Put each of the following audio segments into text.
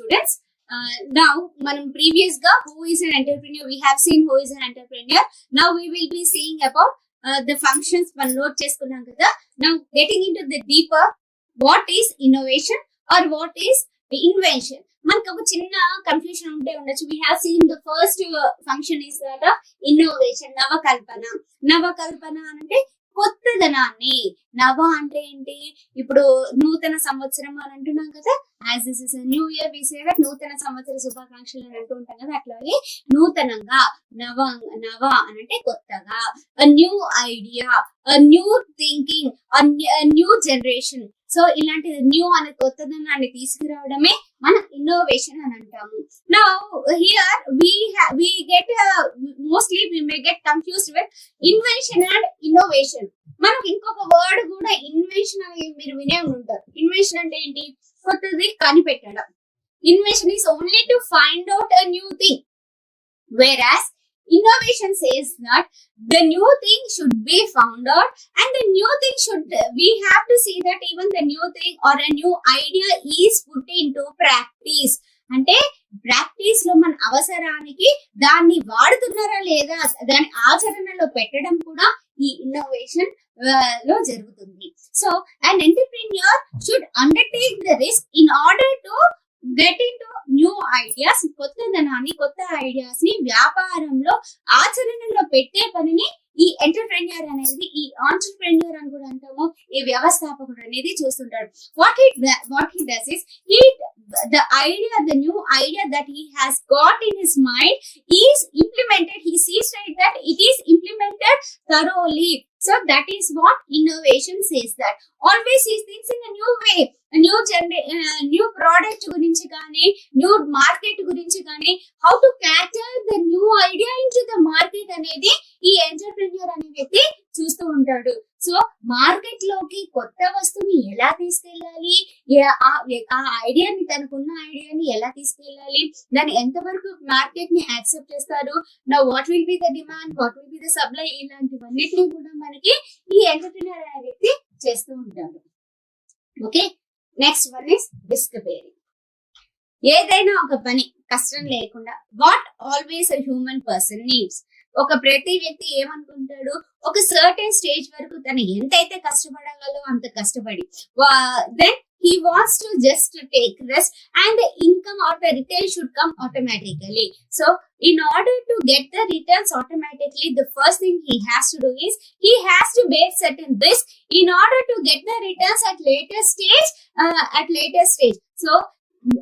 students. Now మనం previous గా who is an entrepreneur, we have seen who is an entrepreneur. Now we will be seeing about the functions మనం note చేసుకున్నాం కదా. Now getting into the deeper, what is innovation or what is invention? మనకు ఒక చిన్న confusion ఉంటే ఉండొచ్చు. We have seen the first function is that innovation, నవకల్పన అంటే కొత్తదనాన్ని. నవ అంటే ఏంటి? ఇప్పుడు నూతన సంవత్సరం అని అంటున్నాం కదా. As this is new year we say that నూతన సంవత్సర శుభాకాంక్షలు అని అంటూ ఉంటాం కదా. అట్లాగే నూతనంగా నవ అని అంటే కొత్తగా, new idea, new thinking, new generation. So ఇలాంటి న్యూ అనే కొత్తదనాన్ని తీసుకురావడమే మనం ఇన్నోవేషన్ అని అంటాము. Now here we get mostly we may get confused with invention and innovation. మనకు ఇంకొక వర్డ్ కూడా ఇన్వెన్షన్ అని మీరు వినే ఉంటారు. ఇన్వెన్షన్ అంటే ఏంటి? కొత్తది కనిపెట్టడం. Invention is only to find out a new thing, whereas innovation says that the new thing should be found out, and the new thing we have to see that even the new thing or a new idea is put into practice. అంటే practice లో మన అవసరానికి దాన్ని వాడుతున్నారా లేదా, దాని ఆచరణలో పెట్టడం కూడా ఈ ఇన్నోవేషన్ లో జరుగుతుంది. So an entrepreneur should undertake the risk in order to get into new ideas. కొత్తదనాన్ని, కొత్త ఐడియాస్ ని వ్యాపారంలో ఆచరణలో పెట్టే పనిని ఈ ఎంటర్ప్రెన్యూర్ అనేది, ఈ ఆంటర్ప్రెన్యూర్ అని కూడా అంటాము, ఈ వ్యవస్థాపకుడు అనేది చూస్తుంటాడు. What he does is the new idea that he has got in his mind is implemented. He sees right that it is implemented thoroughly. So that is what innovation says, that always he thinks in a new way, a new product గురించి కానీ, new market గురించి కానీ, how to cater the new idea into the market అనేది ఈ entrepreneur అనే వ్యక్తి చూస్తూ ఉంటాడు. సో మార్కెట్ లోకి కొత్త వస్తువుని ఎలా తీసుకెళ్ళాలి, ఆ ఐడియాని, తనకున్న ఐడియాని ఎలా తీసుకెళ్ళాలి, దాన్ని ఎంతవరకు మార్కెట్ ని యాక్సెప్ట్ చేస్తారు, నా what will be the demand, what will be the supply, ఇలాంటివన్నిటిని కూడా మనకి ఈ ఎంటర్ప్రెన్యూర్ అనే వ్యక్తి చేస్తూ ఉంటాడు. Okay, next one is risk bearing. ఏదైనా ఒక పని కష్టం లేకుండా, what always a human person needs. ఒక ప్రతి వ్యక్తి ఏమనుకుంటాడు, ఒక సర్టెన్ స్టేజ్ వరకు తను ఎంతైతే కష్టపడగలదో అంత కష్టపడి, then he wants to just take rest and the income or the return should come automatically. So in order to get the returns automatically, the first thing he has to do is he has to bear certain risk in order to get the returns at later stage. So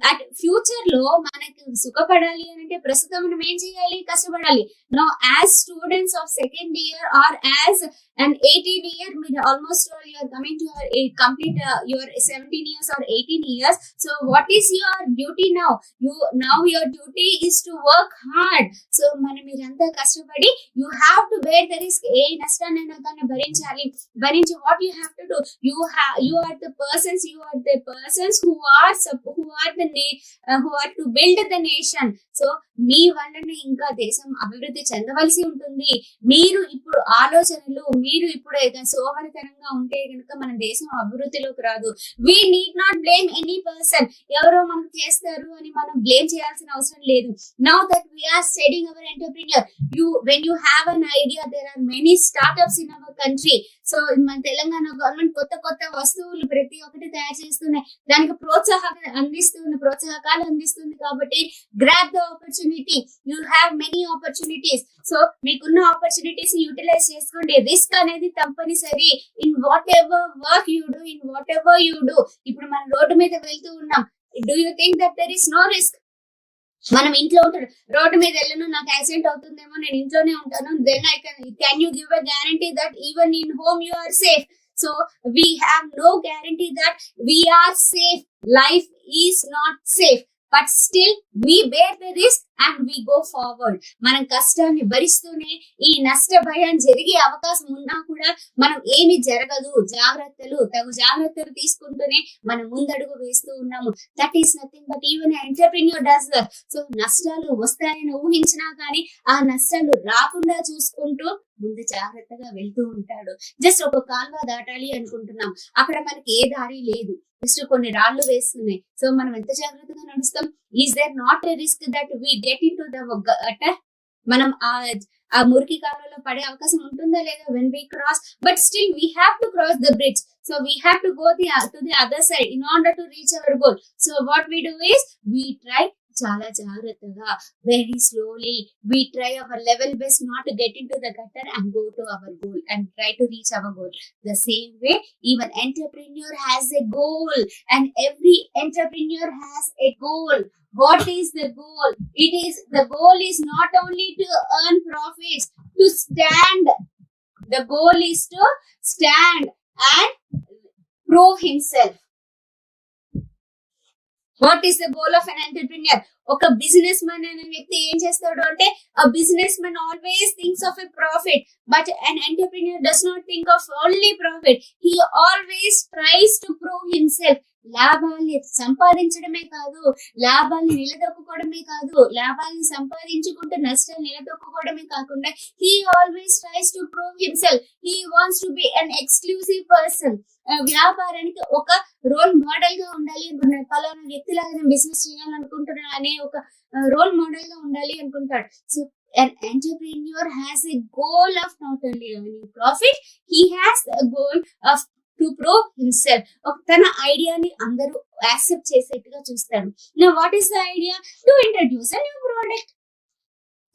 at future లో మనకు సుఖపడాలి అంటే ప్రస్తుతం మనం ఏం చేయాలి? కష్టపడాలి. Now as students of second year are as an 18 year, almost all you are coming to complete your 17 years or 18 years. So what is your duty now? Your duty is to work hard. So మనం మీరంతా కష్టపడి you have to bear the risk. ఏ నష్టాన్నైనా కానీ భరించి what you have to do, you are the persons who are to build the nation. So మీ వల్లనే ఇంకా దేశం అభివృద్ధి చెందవలసి ఉంటుంది. మీరు ఇప్పుడు ఆలోచనలు, మీరు ఇప్పుడు సోమరితనంగా ఉంటే కనుక మన దేశం అభివృద్ధిలోకి రాదు. we need not blame any person. ఎవరో మనకు చేస్తారు అని మనం బ్లేమ్ చేయాల్సిన అవసరం లేదు. now that we are studying our entrepreneur, when you have an idea, there are many startups in our country. So మన తెలంగాణ గవర్నమెంట్ కొత్త వస్తువులు ప్రతి ఒక్కటి తయారు చేస్తున్నాయి, దానికి ప్రోత్సాహకాలు అందిస్తుంది. కాబట్టి grab the opportunity, you have many opportunities. So మీకున్న ఆపర్చునిటీస్ యూటిలైజ్ చేసుకోండి. రిస్క్ అనేది తప్పనిసరి in whatever work you do. ఇప్పుడు మనం రోడ్డు మీద వెళ్తూ ఉన్నాం. Do you think that there is no risk? మనం ఇంట్లో ఉంటాడు, రోడ్డు మీద వెళ్ళను, నాకు యాక్సిడెంట్ అవుతుందేమో, నేను ఇంట్లోనే ఉంటాను, then can you give a guarantee that even in home you are safe? So we have no guarantee that we are safe. Life is not safe, but still we bear the risk and we go forward. మనం కష్టాన్ని భరిస్తూనే ఈ నష్ట భయం జరిగే అవకాశం ఉన్నా కూడా మనం ఏమి జరగదు, తగు జాగ్రత్తలు తీసుకుంటూనే మనం ముందడుగు వేస్తూ ఉన్నాము. That is nothing but even entrepreneur does that. So నష్టాలు వస్తాయని ఊహించినా కానీ ఆ నష్టాలు రాకుండా చూసుకుంటూ ముందు జాగ్రత్తగా వెళ్తూ ఉంటాడు. జస్ట్ ఒక కాల్వ దాటాలి అనుకుంటున్నాం, అక్కడ మనకి ఏ దారి లేదు, జస్ట్ కొన్ని రాళ్లు వేస్తున్నాయి. సో మనం ఎంత జాగ్రత్తగా నడుస్తాం? Is there not a risk that we get in to the gutter? మనం ఆ మురికి కాలంలో పడే అవకాశం ఉంటుందా లేదా when we cross? But still we have to cross the bridge. So we have to go to the other side in order to reach our goal. So what we do is we try చాలా జాగ్రత్తగా, very slowly we try our level best not to get into the gutter and go to our goal and try to reach our goal. The same way even entrepreneur has a goal, and every entrepreneur has a goal. What is the goal? The goal is not only to earn profits, to stand. The goal is to stand and prove himself. What is the goal of an entrepreneur? ఒక business man అనే వ్యక్తి ఏం చేస్తాడు అంటే, a businessman always thinks of a profit, but an entrepreneur does not think of only profit. He always tries to prove himself. లాభాన్ని సంపాదించడమే కాదు, లాభాన్ని నిలదొక్కుకోవడమే కాదు, లాభాన్ని సంపాదించుకుంటూ నష్టాలు నిలదొక్కుకోవడమే కాకుండా he always tries to prove himself. He wants to be an exclusive person. వ్యాపారానికి ఒక role model గా ఉండాలి అనుకుంటాడు. పలానా వ్యక్తిలాగా నేను బిజినెస్ చేయాలనుకుంటున్నాను అనే ఒక రోల్ మోడల్ గా ఉండాలి అనుకుంటాడు. So an entrepreneur has a goal of not only earning profit, he has a goal of to prove himself. తన ఐడియాని అందరూ యాక్సెప్ట్ చేసేట్టుగా చూస్తాడు. Now what is the idea? To introduce a new product.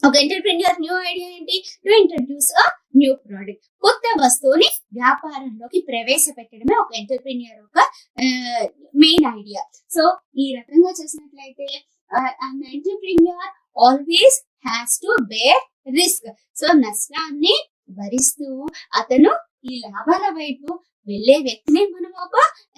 ఒక entrepreneur new idea ఏంటి? To introduce a new product. కొత్త వస్తువుని వ్యాపారంలోకి ప్రవేశపెట్టడమే ఒక entrepreneur యొక్క మెయిన్ ఐడియా. సో ఈ రకంగా చూసినట్లయితే an entrepreneur always has to bear risk. So నష్టాన్ని భరిస్తూ అతను ఈ లాభాల వైపు వెళ్లే వ్యక్తిని మనం ఒక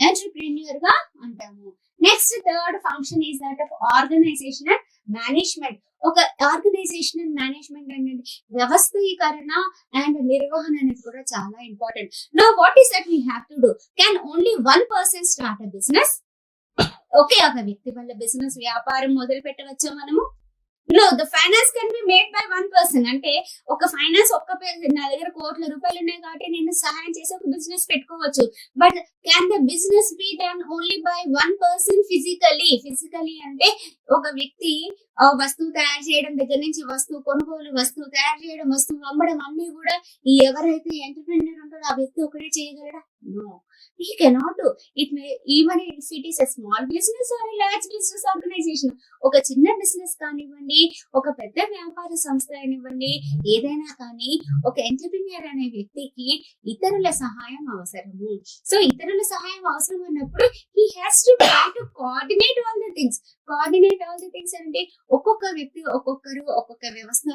ఎంటర్‌ప్రెన్యూర్ గా అంటాము. Next third function is that of organization and management. ఒక ఆర్గనైజేషన్ అండ్ మేనేజ్మెంట్ అనేది వ్యవస్థీకరణ అండ్ నిర్వహణ అనేది కూడా చాలా important. Now what is that we have to do? Can only one person start a business? Okay, ఒక వ్యక్తి వల్ల బిజినెస్ వ్యాపారం మొదలు పెట్టవచ్చా మనము? No, the finance can be made by one person. అంటే ఒక ఫైనాన్స్ నా దగ్గర కోట్ల రూపాయలు ఉన్నాయి కాబట్టి నేను సహాయం చేసి ఒక బిజినెస్ పెట్టుకోవచ్చు. But can the business be done only by one person physically అంటే ఒక వ్యక్తి వస్తువు తయారు చేయడం దగ్గర నుంచి వస్తువు కొనుగోలు, వస్తువు తయారు చేయడం, వస్తువు అమ్మడం అన్ని కూడా ఎవరైతే ఎంటర్‌ప్రెన్యూర్ ఉంటాడో ఆ వ్యక్తి ఒకటే చేయగలడా? No, he cannot do it. Even if it is a small business or a large business organization, ఒక చిన్న బిజినెస్ కానివ్వండి, ఒక పెద్ద వ్యాపార సంస్థ కానివ్వండి, ఏదైనా కానీ ఒక ఎంటర్‌ప్రెన్యూర్ అనే వ్యక్తికి ఇతరుల సహాయం అవసరము. సో ఇతరుల సహాయం అవసరం అన్నప్పుడు he has to try to coordinate all the things. అంటే ఒక్కొక్క వ్యక్తి ఒక్కొక్క వ్యవస్థ,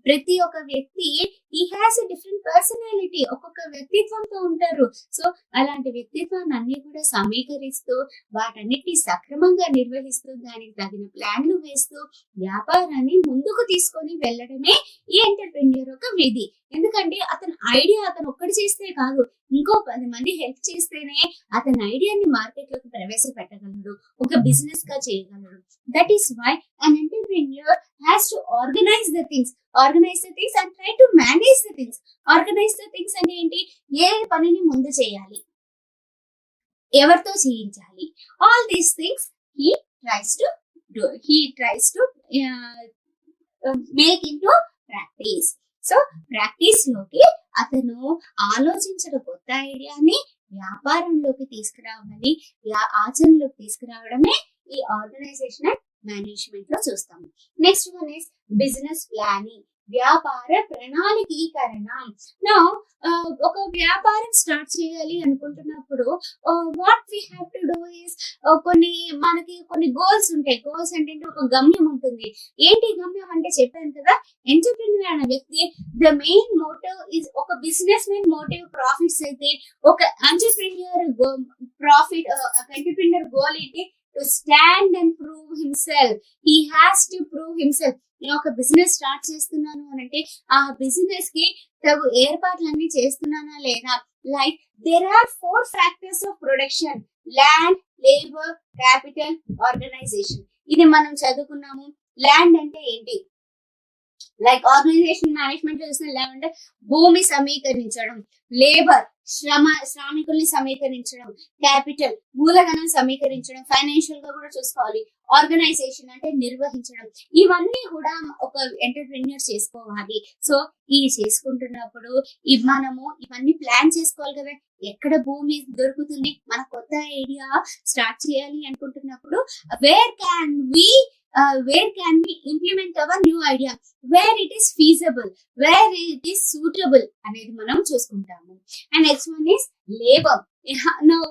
ప్రతి ఒక్క వ్యక్తి he has a different personality. ఒక్కొక్క వ్యక్తిత్వంతో ఉంటారు. సో అలాంటి వ్యక్తిత్వాన్ని అన్ని కూడా సమీకరిస్తూ వాటన్నిటిని సక్రమంగా నిర్వహిస్తూ దానికి తగిన ప్లాన్లు వేస్తూ వ్యాపారాన్ని ముందుకు తీసుకొని వెళ్ళడమే ఈ ఎంటర్‌ప్రెన్యూర్ యొక్క విధి. ఎందుకంటే అతని ఐడియా అతను ఒక్కటి చేస్తే కాదు, ఇంకో 10 మంది హెల్ప్ చేస్తేనే అతని ఐడియాని మార్కెట్ లోకి ప్రవేశపెట్టగలడు, ఒక బిజినెస్ గా చేయగలడు. That is why an entrepreneur has to organize the things and try to manage the things. Organize the things అంటే ఏంటి? ఏ పనిని ముందు చేయాలి, ఎవరితో చేయించాలి, all these things he tries to do. He tries to make into practice. So practice లోకి అతను ఆలోచించిన కొత్త ఐడియాని వ్యాపారంలోకి తీసుకురావాలి, ఆచరణలోకి తీసుకురావడమే ఈ ఆర్గనైజేషన్ అండ్ మేనేజ్మెంట్ లో చూస్తాము. Next one is business planning, వ్యాపార ప్రణాళికీకరణ. నా ఒక వ్యాపారం స్టార్ట్ చేయాలి అనుకుంటున్నప్పుడు what we have to do is మనకి కొన్ని గోల్స్ ఉంటాయి. గోల్స్ అంటే ఒక గమ్యం ఉంటుంది. ఏంటి గమ్యం అంటే చెప్పాను కదా, ఎంటర్‌ప్రెన్యూర్ అనే వ్యక్తి ద మెయిన్ మోటివ్ ఇస్, ఒక బిజినెస్ మెయిన్ మోటివ్ ప్రాఫిట్స్ అయితే ఒక ఎంటర్‌ప్రెన్యూర్ ప్రాఫిట్, ఒక ఎంటర్‌ప్రెన్యూర్ గోల్ ఏంటి? To stand and prove himself. He has to prove himself. నేను ఒక బిజినెస్ స్టార్ట్ చేస్తున్నాను అని అంటే ఆ బిజినెస్ కి తగు ఏర్పాట్లన్నీ చేస్తున్నానా లేదా. Like there are 4 factors of production: land, labour, capital, organization. ఇది మనం చదువుకున్నాము. ల్యాండ్ అంటే ఏంటి? లైక్ ఆర్గనైజేషన్ మేనేజ్మెంట్ లో చూసిన ల్యాండ్ అంటే భూమి సమీకరించడం, లేబర్ శ్రామికుల్ని సమీకరించడం, క్యాపిటల్ మూలధనం సమీకరించడం, ఫైనాన్షియల్ గా కూడా చూసుకోవాలి. ఆర్గనైజేషన్ అంటే నిర్వహించడం. ఇవన్నీ కూడా ఒక ఎంటర్‌ప్రెన్యూర్ చేసుకోవాలి. సో ఈ చేసుకుంటున్నప్పుడు మనము ఇవన్నీ ప్లాన్ చేసుకోవాలి కదా. ఎక్కడ భూమి దొరుకుతుంది? మన కొత్త ఐడియా స్టార్ట్ చేయాలి అనుకుంటున్నప్పుడు where can we implement our new idea, where it is feasible, where it is suitable అనేది మనం చూసుకుంటాము. And next one is labor. Now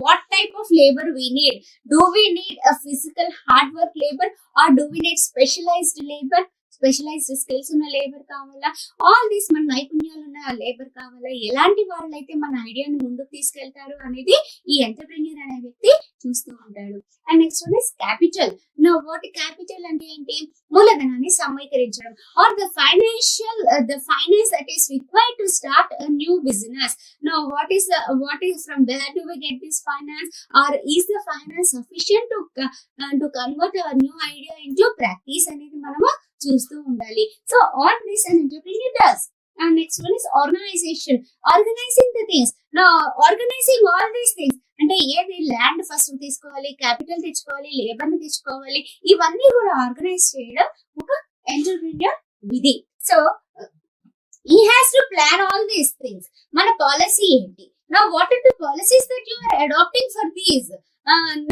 what type of labor we need? Do we need a physical hard work labor, or do we need specialized labor? Specialized skills ఉన్న labour కావాలా? All these మన నైపుణ్యాలు ఉన్న labour కావాలా? ఎలాంటి వాళ్ళైతే మన ఐడియాని ముందుకు తీసుకెళ్తారు అనేది ఈ ఎంటర్‌ప్రెన్యూర్ అనే వ్యక్తి చూస్తూ ఉంటాడు. And next one is capital. Now what capital అంటే ఏంటి? మూలధనాన్ని సమీకరించడం, or the finance that is required to start a new business. Now what is from where do we get this finance, or is the finance sufficient to convert our new idea into practice అనేది మనము చూస్తూ ఉండాలి. So all this an entrepreneur does. And next one is organization. Organizing the things. Now organizing all these things అంటే ఏది? Land first తీసుకోవాలి, capital తెచ్చుకోవాలి, labour ని తెచ్చుకోవాలి. ఇవన్నీ కూడా ఆర్గనైజ్ చేయడం ఒక ఎంటర్‌ప్రెన్యూర్ విధి. So he has to plan all these things. మన పాలసీ ఏంటి? Now what are the policies that you are adopting for these?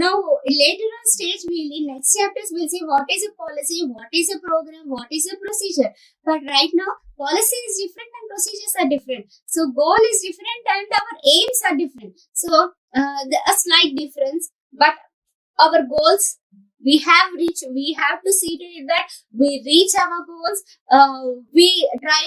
Now later on stage in next chapters we'll see what is a policy, what is a program, what is a procedure. But right now policy is different and procedures are different. So goal is different and our aims are different. So a slight difference, but our goals we have to see to it that we reach our goals. We try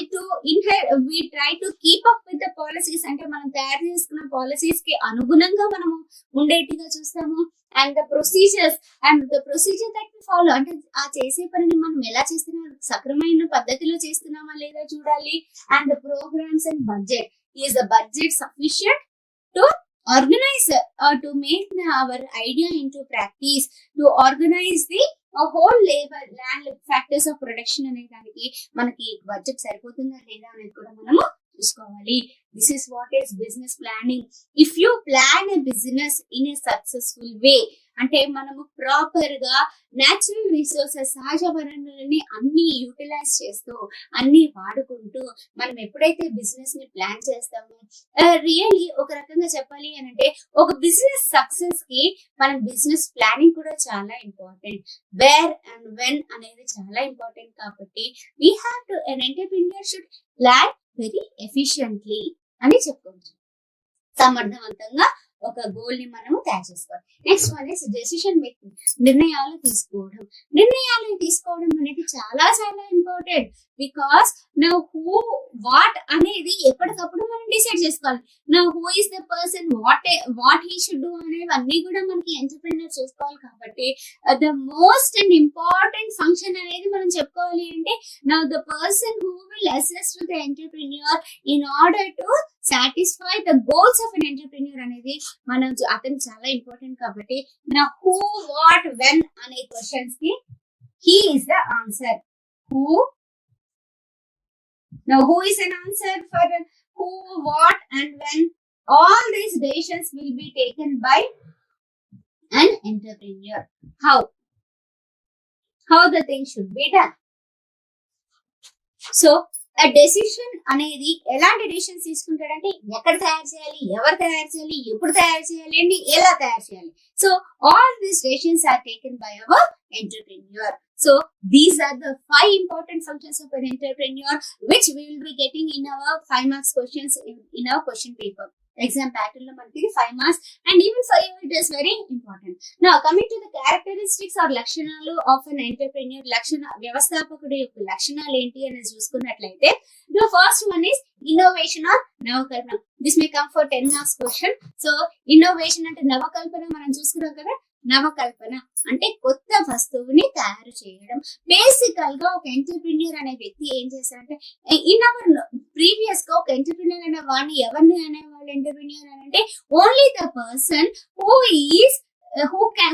to keep up with the policies. అంటే మనం తయారు చేసుకున్న policies కి అనుగుణంగా మనము ఉండేట్టుగా చూస్తాము. And the procedure that we follow, అంటే ఆ చేసే పనిని మనం ఎలా చేస్తున్నాం, సక్రమైన పద్ధతిలో చేస్తున్నామా లేదా చూడాలి. And the programmes and budget, is the budget sufficient to organize or to make our idea into practice, to organize the whole land factors of production అనే దానికి మనకి బడ్జెట్ సరిపోతుందా లేదా అనేది కూడా మనము చూసుకోవాలి. This is what is business planning. If you plan a business in a successful way, అంటే మనము ప్రాపర్ గా న్యాచురల్ రిసోర్సెస్, సహజ వనరులని అన్ని యూటిలైజ్ చేస్తూ అన్ని వాడుకుంటూ మనం ఎప్పుడైతే బిజినెస్ ని ప్లాన్ చేస్తామో, రియల్లీ ఒక రకంగా చెప్పాలి అని అంటే ఒక బిజినెస్ సక్సెస్ కి మనం బిజినెస్ ప్లానింగ్ కూడా చాలా ఇంపార్టెంట్. వేర్ అండ్ వెన్ అనేది చాలా ఇంపార్టెంట్. కాబట్టి we have to an entrepreneur should plan very efficiently అని చెప్పుకోవచ్చు. సమర్థవంతంగా ఒక గోల్ ని మనము తయారు చేసుకోవాలి. Next one is decision making. నిర్ణయాలు తీసుకోవడం అనేది చాలా చాలా important. Because now who what అనేది ఎప్పటికప్పుడు మనం డిసైడ్ చేసుకోవాలి. Now who is the person, what he should do అనేవన్నీ కూడా మనకి ఎంటర్‌ప్రెన్యూర్ చూసుకోవాలి. కాబట్టి the most and important function అనేది మనం చెప్పుకోవాలి అంటే now the person who will assist the entrepreneur in order to satisfy the goals of an entrepreneur అనేది మనం అతను చాలా ఇంపార్టెంట్. కాబట్టి నా హూ, వాట్, వెన్ అనే క్వశ్చన్స్ కి he is the answer. Who is an answer for who, what and when? All these decisions will be taken by an entrepreneur. How the thing should be done. So a decision అనేది ఎలాంటి decisions తీసుకుంటాడంటే ఎక్కడ తయారు చేయాలి, ఎవరు తయారు చేయాలి, ఎప్పుడు తయారు చేయాలి అండి, ఎలా తయారు చేయాలి. So all these decisions are taken by our entrepreneur. So these are the 5 important functions of an entrepreneur, which we will be getting in our 5 marks questions in our question paper. Exam pattern lo manaki 5 marks, and even for you it is very important. Now coming to the characteristics or lakshanalu of an entrepreneur, వ్యవస్థాపకుడి యొక్క లక్షణాలు ఏంటి అని చూసుకున్నట్లయితే the first one is innovation or నవకల్పన. This may come for 10 marks question. So innovation అంటే నవకల్పన మనం చూసుకున్నాం కదా. నవకల్పన అంటే కొత్త వస్తువుని తయారు చేయడం. బేసికల్ గా ఒక ఎంటర్‌ప్రెన్యూర్ అనే వ్యక్తి ఏం చేస్తారంటే, ఇన్ అవర్ ప్రీవియస్ గా ఒక ఎంటర్‌ప్రెన్యూర్ అనే వాడిని ఎవరిని అనేవాళ్ళు ఎంటర్‌ప్రెన్యూర్ అని అంటే, only the person who is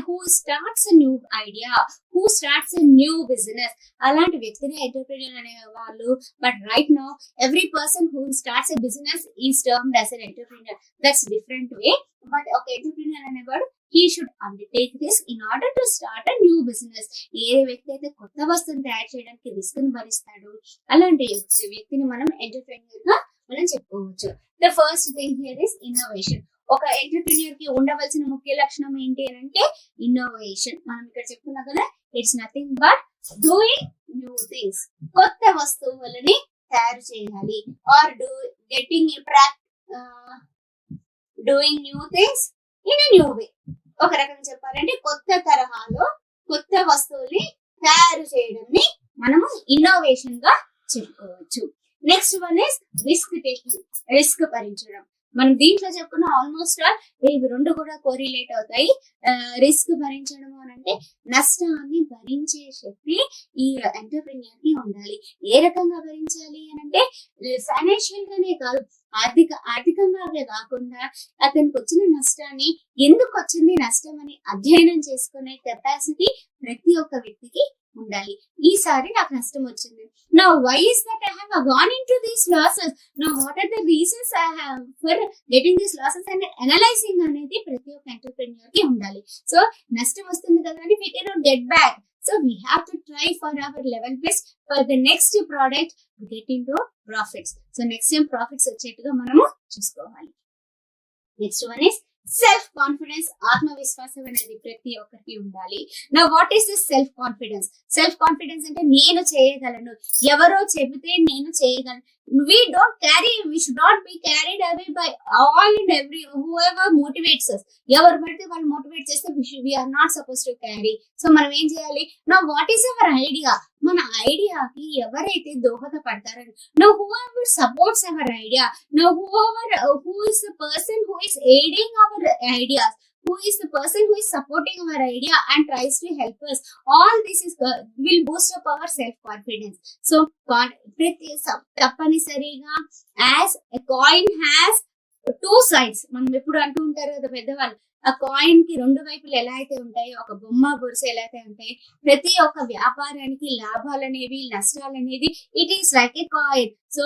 who starts a new idea, who starts a new business. అలాంటి వ్యక్తిని ఎంటర్‌ప్రెన్యూర్ అనే వాళ్ళు. But right now every person who starts a business is termed as N entrepreneur. That's different way. But ఒక entrepreneur అనేవాడు he should undertake this in order to start a new business. ఏ వ్యక్తి అయితే కొత్త వస్తువుని తయారు చేయడానికి రిస్క్ ని భరిస్తాడు, అలాంటి వ్యక్తిని మనం ఎంటర్‌ప్రెన్యూర్ గా మనం చెప్పుకోవచ్చు. The first thing here is innovation. ఒక ఎంటర్‌ప్రెన్యూర్ కి ఉండవలసిన ముఖ్య లక్షణం ఏంటి అని అంటే ఇన్నోవేషన్. మనం ఇక్కడ చెప్పుకున్నాం కదా, it's nothing but doing new things. కొత్త వస్తువులని తయారు చేయాలి. Or getting doing new things in a new way. ఒక రకంగా చెప్పాలంటే కొత్త తరహాలో కొత్త వస్తువుల్ని తయారు చేయడాన్ని మనము ఇన్నోవేషన్ గా చెప్పుకోవచ్చు. Next one is risk taking. Risk భరించడం. మనం దీంట్లో చెప్పుకున్న ఆల్మోస్ట్ ఇవి రెండు కూడా కోరిలేట్ అవుతాయి. రిస్క్ భరించడం అని అంటే నష్టాన్ని భరించే శక్తి ఈ ఎంటర్‌ప్రెన్యూర్ కి ఉండాలి. ఏ రకంగా భరించాలి అని అంటే ఫైనాన్షియల్ గానే కాదు, ఆర్థికంగా కాకుండా అతనికి వచ్చిన నష్టాన్ని ఎందుకు వచ్చింది నష్టం అని అధ్యయనం చేసుకునే కెపాసిటీ ప్రతి ఒక్క వ్యక్తికి ఉండాలి. ఈసారి నాకు నష్టం వచ్చింది. Now why is that I have gone into these losses? Now what are the reasons I have for getting these losses and analyzing అనేది ప్రతి ఒక్క ఎంటర్‌ప్రెన్యూర్ కి ఉండాలి. సో నష్టం వస్తుంది కదా అని we cannot get back. So we have to try for our level best for the next product to get into profits. So next time profits వచ్చేట్టుగా మనము చూసుకోవాలి. Next one is self confidence. ఆత్మవిశ్వాసం అనేది ప్రతి ఒక్కరికి ఉండాలి. నా what is this self confidence? Self confidence అంటే నేను చేయగలను, ఎవరో చెబితే నేను చేయగలను. We should not be carried away by all and every whoever motivates us. ఎవరు పడితే వాళ్ళు మోటివేట్ చేస్తే we are not supposed to carry. So మనం ఏం చేయాలి? Now what is our idea? మన ఐడియాకి ఎవరైతే దోహదపడతారని, now whoever supports our idea, now who is the person who is aiding our ideas, who is the person who is supporting our idea and tries to help us, all this is will boost up our self confidence. So తప్పనిసరిగా as a coin has two sides. మనం ఎప్పుడు అంటూ ఉంటారు కదా పెద్దవాళ్ళు, ఆ coin కి రెండు వైపులు ఎలా అయితే ఉంటాయి, ఒక బొమ్మ బొరుస ఎలా అయితే ఉంటాయి, ప్రతి ఒక్క వ్యాపారానికి లాభాలు అనేవి నష్టాలు అనేది it is like a coin. So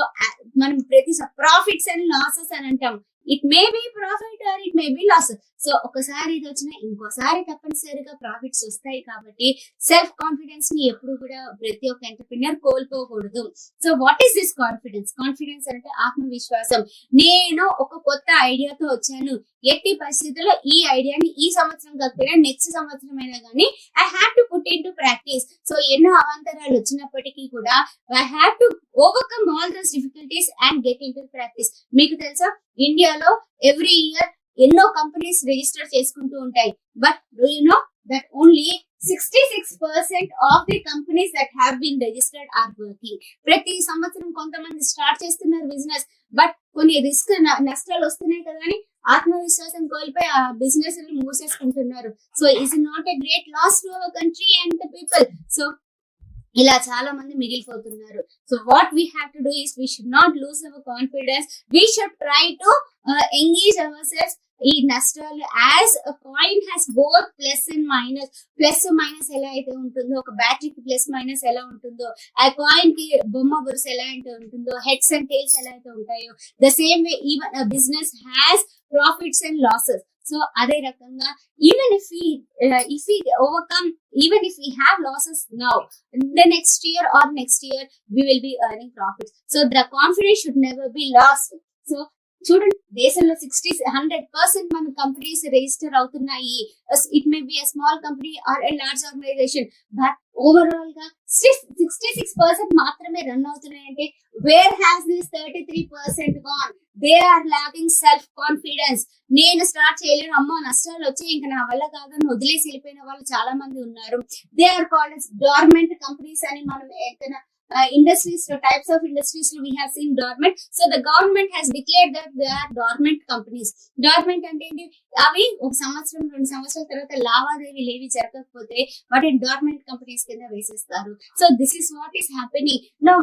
మనం ప్రతి ప్రాఫిట్స్ అండ్ లాసెస్ అని అంటాం. It may be profit or it may be loss. So ఒకసారి ఇది వచ్చినా ఇంకోసారి తప్పనిసరిగా ప్రాఫిట్స్ వస్తాయి. కాబట్టి సెల్ఫ్ కాన్ఫిడెన్స్ ని ఎప్పుడు కూడా ప్రతి ఒక్క ఎంటర్‌ప్రెన్యూర్ కోల్పోకూడదు. So what is this confidence? Confidence అంటే ఆత్మవిశ్వాసం. నేను ఒక కొత్త ఐడియాతో వచ్చాను, ఎట్టి పరిస్థితుల్లో ఈ ఐడియాని ఈ సంవత్సరం కాకపోయినా నెక్స్ట్ సంవత్సరం అయినా కానీ I have to put in to practice. So ఎన్నో అవాంతరాలు వచ్చినప్పటికీ కూడా I have to overcome all those difficulties and get in to practice. మీకు తెలుసా, ఇండియాలో ఎవ్రీ ఇయర్ ఎన్నో కంపెనీస్ రిజిస్టర్ చేసుకుంటూ ఉంటాయి. But do you know that only 66% of the companies that have been registered are working. ప్రతి సంవత్సరం కొంతమంది start చేస్తున్నారు బిజినెస్, బట్ కొన్ని రిస్క్ నష్టాలు వస్తున్నాయి కదా అని ఆత్మవిశ్వాసం కోల్పోయి ఆ బిజినెస్ మూసేసుకుంటున్నారు. So is not a great loss to our country and the people. So ఇలా చాలా మంది మిగిలిపోతున్నారు. So what we have to do is we should not lose our confidence. We should try to engage our self. ఈ నష్టాలు as coin has both plus and minus. Plus minus ఎలా అయితే ఉంటుందో, ఒక బ్యాటరీకి ప్లస్ మైనస్ ఎలా ఉంటుందో, ఆ coin కి బొమ్మ బొరుసు ఎలా అయితే ఉంటుందో, హెడ్స్ అండ్ టైల్స్ ఎలా అయితే ఉంటాయో, the same way even business has profits and losses. So అదే రకంగా even if we overcome, even if we have losses now, the next year we will be earning profits. So the confidence should never be lost. So చూడండి, దేశంలో 100% మన companies register అవుతున్నాయి. It may be a small company or a large organization, but overall గా 66% మాత్రమే run అవుతున్నాయి. అంటే where has this 33% gone? They are lacking self confidence. నేను start చేయలేను, అమ్మో నష్టాలు వచ్చి ఇంకా నా వల్ల కాదని వదిలేసి వెళ్ళిపోయిన వాళ్ళు చాలా మంది ఉన్నారు. They are called dormant companies అని మనం industries, so types of industries we have seen dormant. So the government has declared that they are dormant companies. Dormant అంటే ఏంటి, అవి ఒక సంవత్సరం 2 సంవత్సరాల తర్వాత లావాదేవీలు ఏవి జరగకపోతే వాటిని dormant కంపెనీస్ కింద వేసేస్తారు. So this is what is happening now.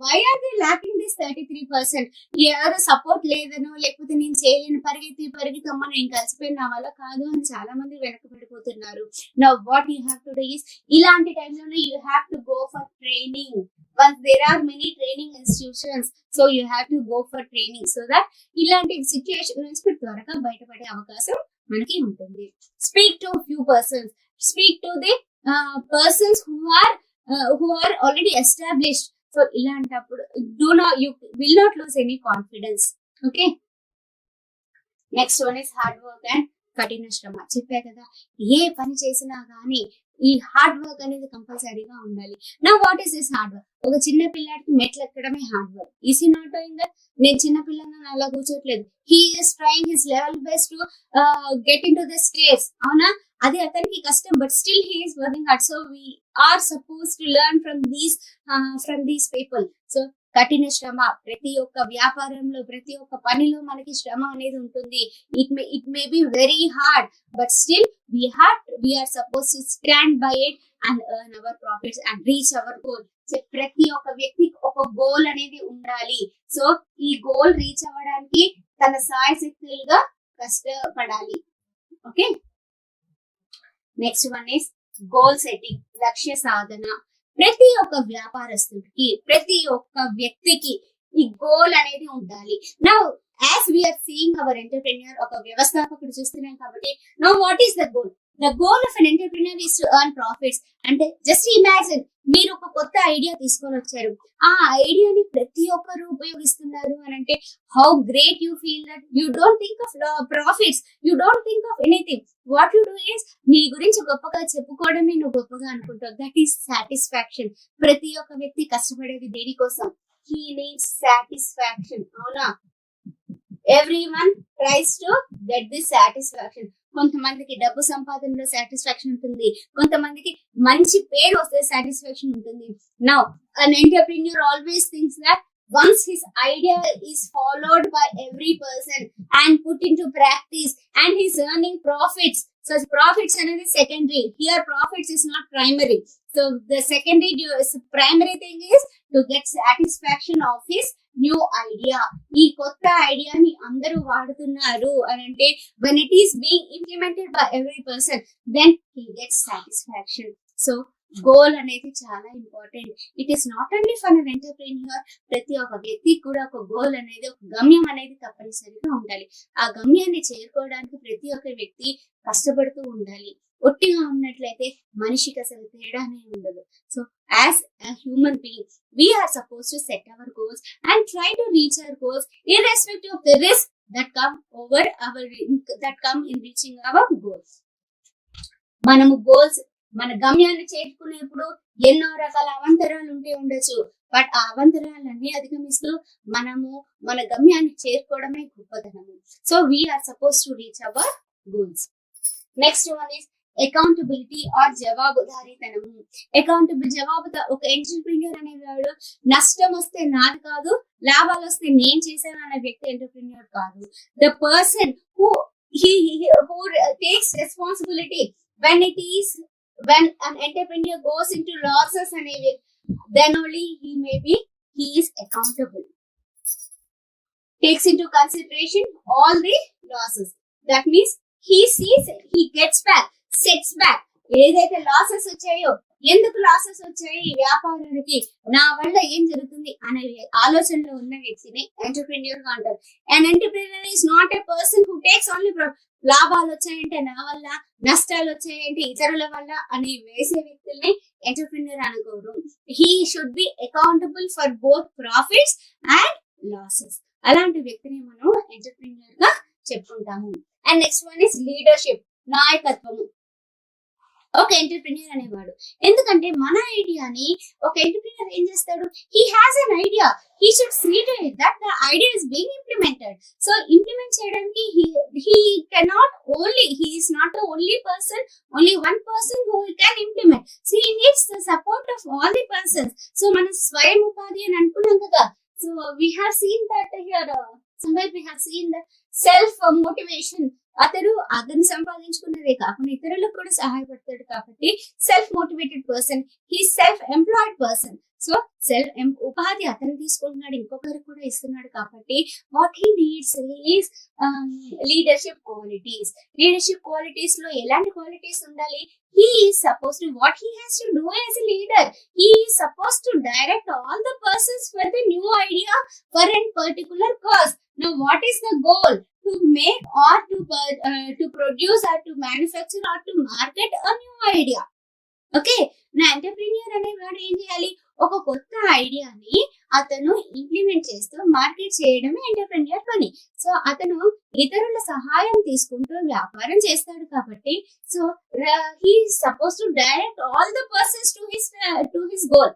Why are they lacking this 33%? ఎవరు సపోర్ట్ లేదనో లేకపోతే నేను చేయలేను, పరిగెత్తి అమ్మ నేను కలిసిపోయిన నా వల్ల కాదు అని చాలా మంది వెనకబడిపోతున్నారు. Now what you have to do is, ఇలాంటి టైంలోనే you have to go for training. Once there are many training institutions, so you have to go for training so that ఇలాంటి సిచ్యుయేషన్ నుంచి త్వరగా బయటపడే అవకాశం మనకి ఉంటుంది. Speak to few persons, speak to the persons who are already established. So ఇలాంటప్పుడు you will not lose any confidence. Okay, next one is hard work and కఠిన శ్రమ. చెప్పే కదా, ఏ పని చేసినా గానీ ఈ హార్డ్ వర్క్ అనేది కంపల్సరీగా ఉండాలి. నా what is this hard work? ఒక చిన్న పిల్లాడికి మెట్లు ఎక్కడమే hard work. Is he not doing that? నేను చిన్న పిల్లలను అలా కూర్చోట్లేదు. He is trying his level best to get in to the stairs. అవునా, అది అతనికి కష్టం, but still he is working hard. So we are suppose to learn from these people. So కఠిన శ్రమ, ప్రతి ఒక్క వ్యాపారంలో ప్రతి ఒక్క పనిలో మనకి శ్రమ అనేది ఉంటుంది. It may be very hard, but still we are supposed to stand by it and earn our profits and reach our goal. So ప్రతి ఒక్క వ్యక్తికి ఒక గోల్ అనేది ఉండాలి. సో ఈ గోల్ రీచ్ అవ్వడానికి తన సాయశక్తులుగా కష్టపడాలి. Okay, next one is goal setting, లక్ష్య సాధన. ప్రతి ఒక్క వ్యాపారస్తుడికి, ప్రతి ఒక్క వ్యక్తికి ఈ గోల్ అనేది ఉండాలి. Now as we are seeing our entrepreneur, ఒక వ్యవస్థాపకుడు చూస్తున్నాం కాబట్టి, now what is the goal? The goal of an entrepreneur is to earn profits. అంటే జస్ట్ ఇమాజిన్, మీరు ఒక కొత్త ఐడియా తీసుకొని వచ్చారు, ఆ ఐడియాని ప్రతి ఒక్కరు ఉపయోగిస్తున్నారు అని అంటే how great you feel that you don't think of profits, you don't think of anything. What you do is, నీ గురించి గొప్పగా చెప్పుకోవడమే నువ్వు గొప్పగా అనుకుంటావు. That is satisfaction. ప్రతి ఒక్క వ్యక్తి కష్టపడేది దేనికోసం? He needs satisfaction. అవునా, everyone tries to get this satisfaction. కొంతమందికి డబ్బు సంపాదనలో సాటిస్ఫాక్షన్ ఉంటుంది, కొంతమందికి మంచి పేరు వస్తే సాటిస్ఫాక్షన్ ఉంటుంది. Now an entrepreneur always thinks that once his idea is followed by every person and put into practice and he's earning profits. So profits అనేది secondary. Here profits is not primary. So the primary thing is to get satisfaction of his new idea. ఈ కొత్త ఐడియాని అందరూ వాడుతున్నారు అని అంటే when it is being implemented by every person, then he gets satisfaction. So goal అనేది చాలా important. It is not only for an entrepreneur, ప్రతి ఒక్క వ్యక్తికి కూడా ఒక గోల్ అనేది, ఒక గమ్యం అనేది తప్పనిసరిగా ఉండాలి. ఆ గమ్యాన్ని చేరుకోవడానికి ప్రతి ఒక్క వ్యక్తి కష్టపడుతూ ఉండాలి. ఒట్టిగా ఉన్నట్లయితే మనిషికి అసలు తేడానే ఉండదు. So as a human being, we are supposed to set our goals and try to reach our goals irrespective of the risk that come in reaching our goals. మనము గోల్స్, మన గమ్యాన్ని చేరుకునేప్పుడు ఎన్నో రకాల అవంతరాలు ఉండొచ్చు, బట్ ఆ అవంతరాలన్నీ అధిగమిస్తూ మనము మన గమ్యాన్ని చేరుకోవడమే గొప్పతనము. So we are suppose to reach our goals. Next one is accountability or జవాబుదారీతనము. ఒక ఎంటర్ప్రెన్యూర్ అనేవాడు నష్టం వస్తే నాది కాదు, లాభాలు వస్తే నేను చేశాను అనే వ్యక్తి ఎంటర్ప్రెన్యూర్ కాదు. The person who takes responsibility when an entrepreneur goes into losses then only he is accountable. Takes into consideration all the losses. That means he sees it, he gets back, sets back. ఏదైతే losses వచ్చాయో, ఎందుకు losses వచ్చాయి ఈ వ్యాపారానికి, నా వల్ల ఏం జరుగుతుంది అనే ఆలోచనలో ఉన్న వ్యక్తిని ఎంటర్ప్రెన్యూర్ గా అంటారు. And entrepreneur is not a person who takes only లాభాలు వచ్చాయంటే నా వల్ల, నష్టాలు వచ్చాయంటే ఇతరుల వల్ల అని వేసే వ్యక్తుల్ని ఎంటర్ప్రెన్యూర్ అనుకోరు. He should be accountable for both profits and losses. అలాంటి వ్యక్తిని మనం ఎంటర్ప్రెన్యూర్ గా చెప్పుకుంటాము. And next one is leadership, నాయకత్వము. ఒక ఎంటర్ప్రెన్యూర్ అనేవాడు. ఎందుకంటే మన ఐడియాని ఒక ఎంటర్ప్రెన్యూర్ ఏం చేస్తాడు, he has an idea, he should see to it that the idea is being implemented. So implement చేయడానికి he cannot only, he is not the only person, only one person who can implement. So he needs the support of all the persons. So మన స్వయం ఉపాధి అని అనుకున్నాం కదా. So we have seen that here, somewhere we have seen the self motivation. అతను సంపాదించుకున్నదే కాకుండా ఇతరులకు కూడా సహాయపడతాడు కాబట్టి self motivated person, he self employed person. So ఉపాధి అతను తీసుకుంటున్నాడు, ఇంకొకరు కూడా ఇస్తున్నాడు కాబట్టి what he needs is leadership qualities. Leadership qualities లో ఎలాంటి క్వాలిటీస్ ఉండాలి? He is supposed to, what he has to do as a leader, he is supposed to direct all the persons for the new idea for a particular cause. Now what is the goal? To make or to produce or to manufacture or to market a new idea. Okay, నా entrepreneur అనేవాడు ఏం చేయాలి? ఒక కొత్త ఐడియాని అతను implement చేస్తూ market చేయడమే ఎంటర్ప్రీనియర్ పని. సో అతను ఇతరుల సహాయం తీసుకుంటూ వ్యాపారం చేస్తాడు కాబట్టి so he suppose to direct all the persons to his goal.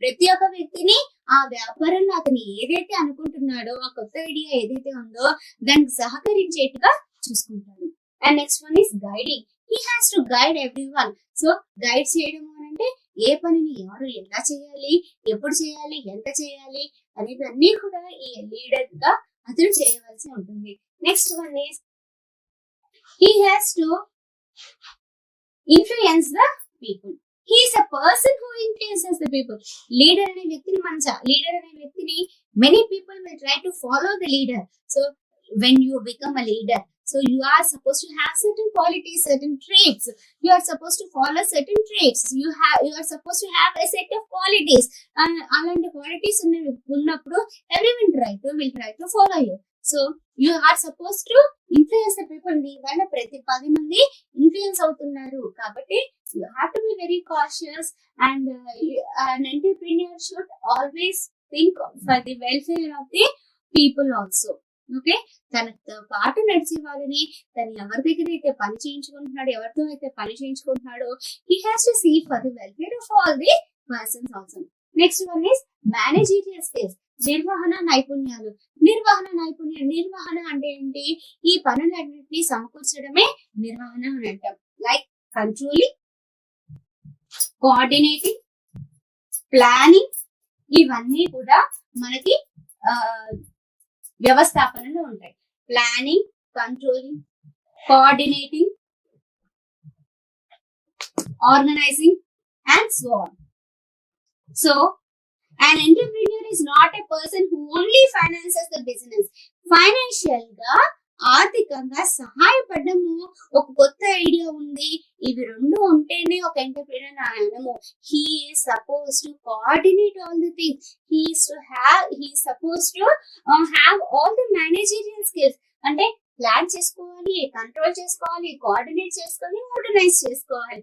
ప్రతి ఒక్క వ్యక్తిని ఆ వ్యాపారంలో అతను ఏదైతే అనుకుంటున్నాడో, ఆ కొత్త ఐడియా ఏదైతే ఉందో దానికి సహకరించేట్టుగా చూసుకుంటాడు. And next one is guiding. He has to guide everyone. So guide చేయడం అంటే ఏ పనిని ఎవరు ఎలా చేయాలి, ఎప్పుడు చేయాలి, ఎంత చేయాలి అనేది అన్ని కూడా ఈ లీడర్ గా అతను చేయవలసి ఉంటుంది. Next one is he has to influence the people. He is a person who influences the people. Leader అనే వ్యక్తిని many people will try to follow the leader. So when you become a leader, so you are supposed to have certain qualities, certain traits. You are supposed to follow certain traits. You are supposed to have a set of qualities. అలాంటి qualities ఉన్నప్పుడు everyone will try to follow you. So you are supposed to influence the people. నీ వల్ల ప్రతి 10 మంది influence అవుతున్నారు కాబట్టి you have to be very cautious, and an entrepreneur should always think for the welfare of the people also. Okay, తనతో పాటు నడిచే వాళ్ళని, తను ఎవరి దగ్గర అయితే పని చేయించుకుంటున్నాడో, ఎవరితో అయితే పని చేయించుకుంటున్నాడో, he has to see for the welfare of all the persons also. Next one is managerial skills. నిర్వహణ నైపుణ్యాలు. నిర్వహణ అంటే ఏంటి? ఈ పనులన్నింటినీ సమకూర్చడమే నిర్వహణ అని అంటాం. లైక్ కంట్రోలింగ్, కోఆర్డినేటింగ్, ప్లానింగ్, ఇవన్నీ కూడా మనకి వ్యవస్థాపనలో ఉంటాయి. Planning, controlling, coordinating, organizing and so on. So an entrepreneur is not a person who only finances the business. Financial గా, ఆర్థికంగా సహాయపడము. ఒక కొత్త ఐడియా ఉంది, ఇవి రెండు ఉంటేనే ఒక ఎంటర్ప్రెన్యూర్ అనము. He is suppose to coordinate all the things. He is suppose to have all the managerial skills. అంటే ప్లాన్ చేసుకోవాలి, కంట్రోల్ చేసుకోవాలి, కోఆర్డినేట్ చేసుకోవాలి, ఆర్గనైజ్ చేసుకోవాలి.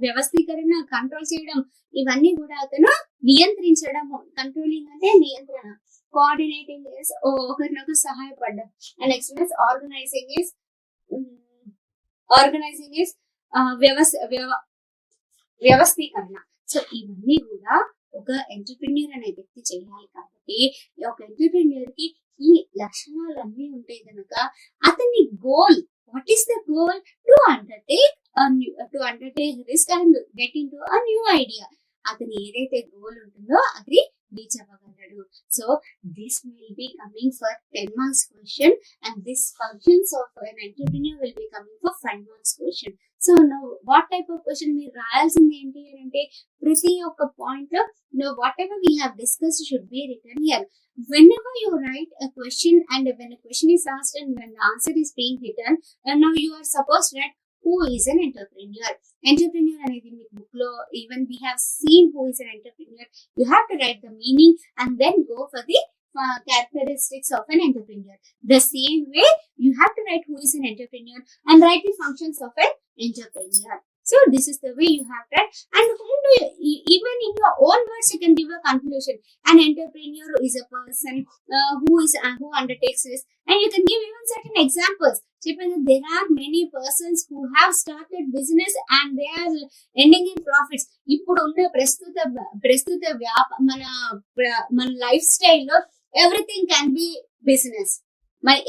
వ్యవస్థీకరణ కంట్రోల్ చేయడం, ఇవన్నీ కూడా అతను నియంత్రించడం. కంట్రోలింగ్ అంటే నియంత్రణ, కోఆర్డినేటింగ్ ఇస్ ఒకరినొకరు సహాయపడడం, and next is organising is వ్యవస్థీకరణ. సో ఇవన్నీ కూడా ఒక ఎంటర్ప్రెన్యూర్ అనే వ్యక్తి చేయాలి కాబట్టి ఒక ఎంటర్ప్రెన్యూర్ కి ఈ లక్షణాలన్నీ ఉంటే కనుక అతని goal, what is the goal? To undertake risk and get in to a new idea. అతని ఏదైతే గోల్ ఉంటుందో అది రీచ్ అవ్వగలడు. So this will be coming for 10 marks question, and this functions of an entrepreneur will be coming for 5 marks question. So know what type of question మీరు రాయాల్సింది ఏంటి అంటే ప్రతి ఒక్క పాయింట్ లో what ever we have discussed should be written here. Whenever you write a question and when a question is asked and when the answer is being written, now you are supposed to write who is an entrepreneur. Entrepreneur అనేది మీ book లో even we have seen who is an entrepreneur. You have to write the meaning and then go for the characteristics of an entrepreneur. The same way you have to write who is an entrepreneur and write the functions of an entrepreneur. So this is the way you have to write, and even in your own words you can give a conclusion. An entrepreneur is a person who undertakes this, and you can give even certain examples. చెప్పాను. there are many persons who have started business and they are ending in profits. ఇప్పుడు ఉన్న ప్రస్తుత మన life స్టైల్లో everything can be business.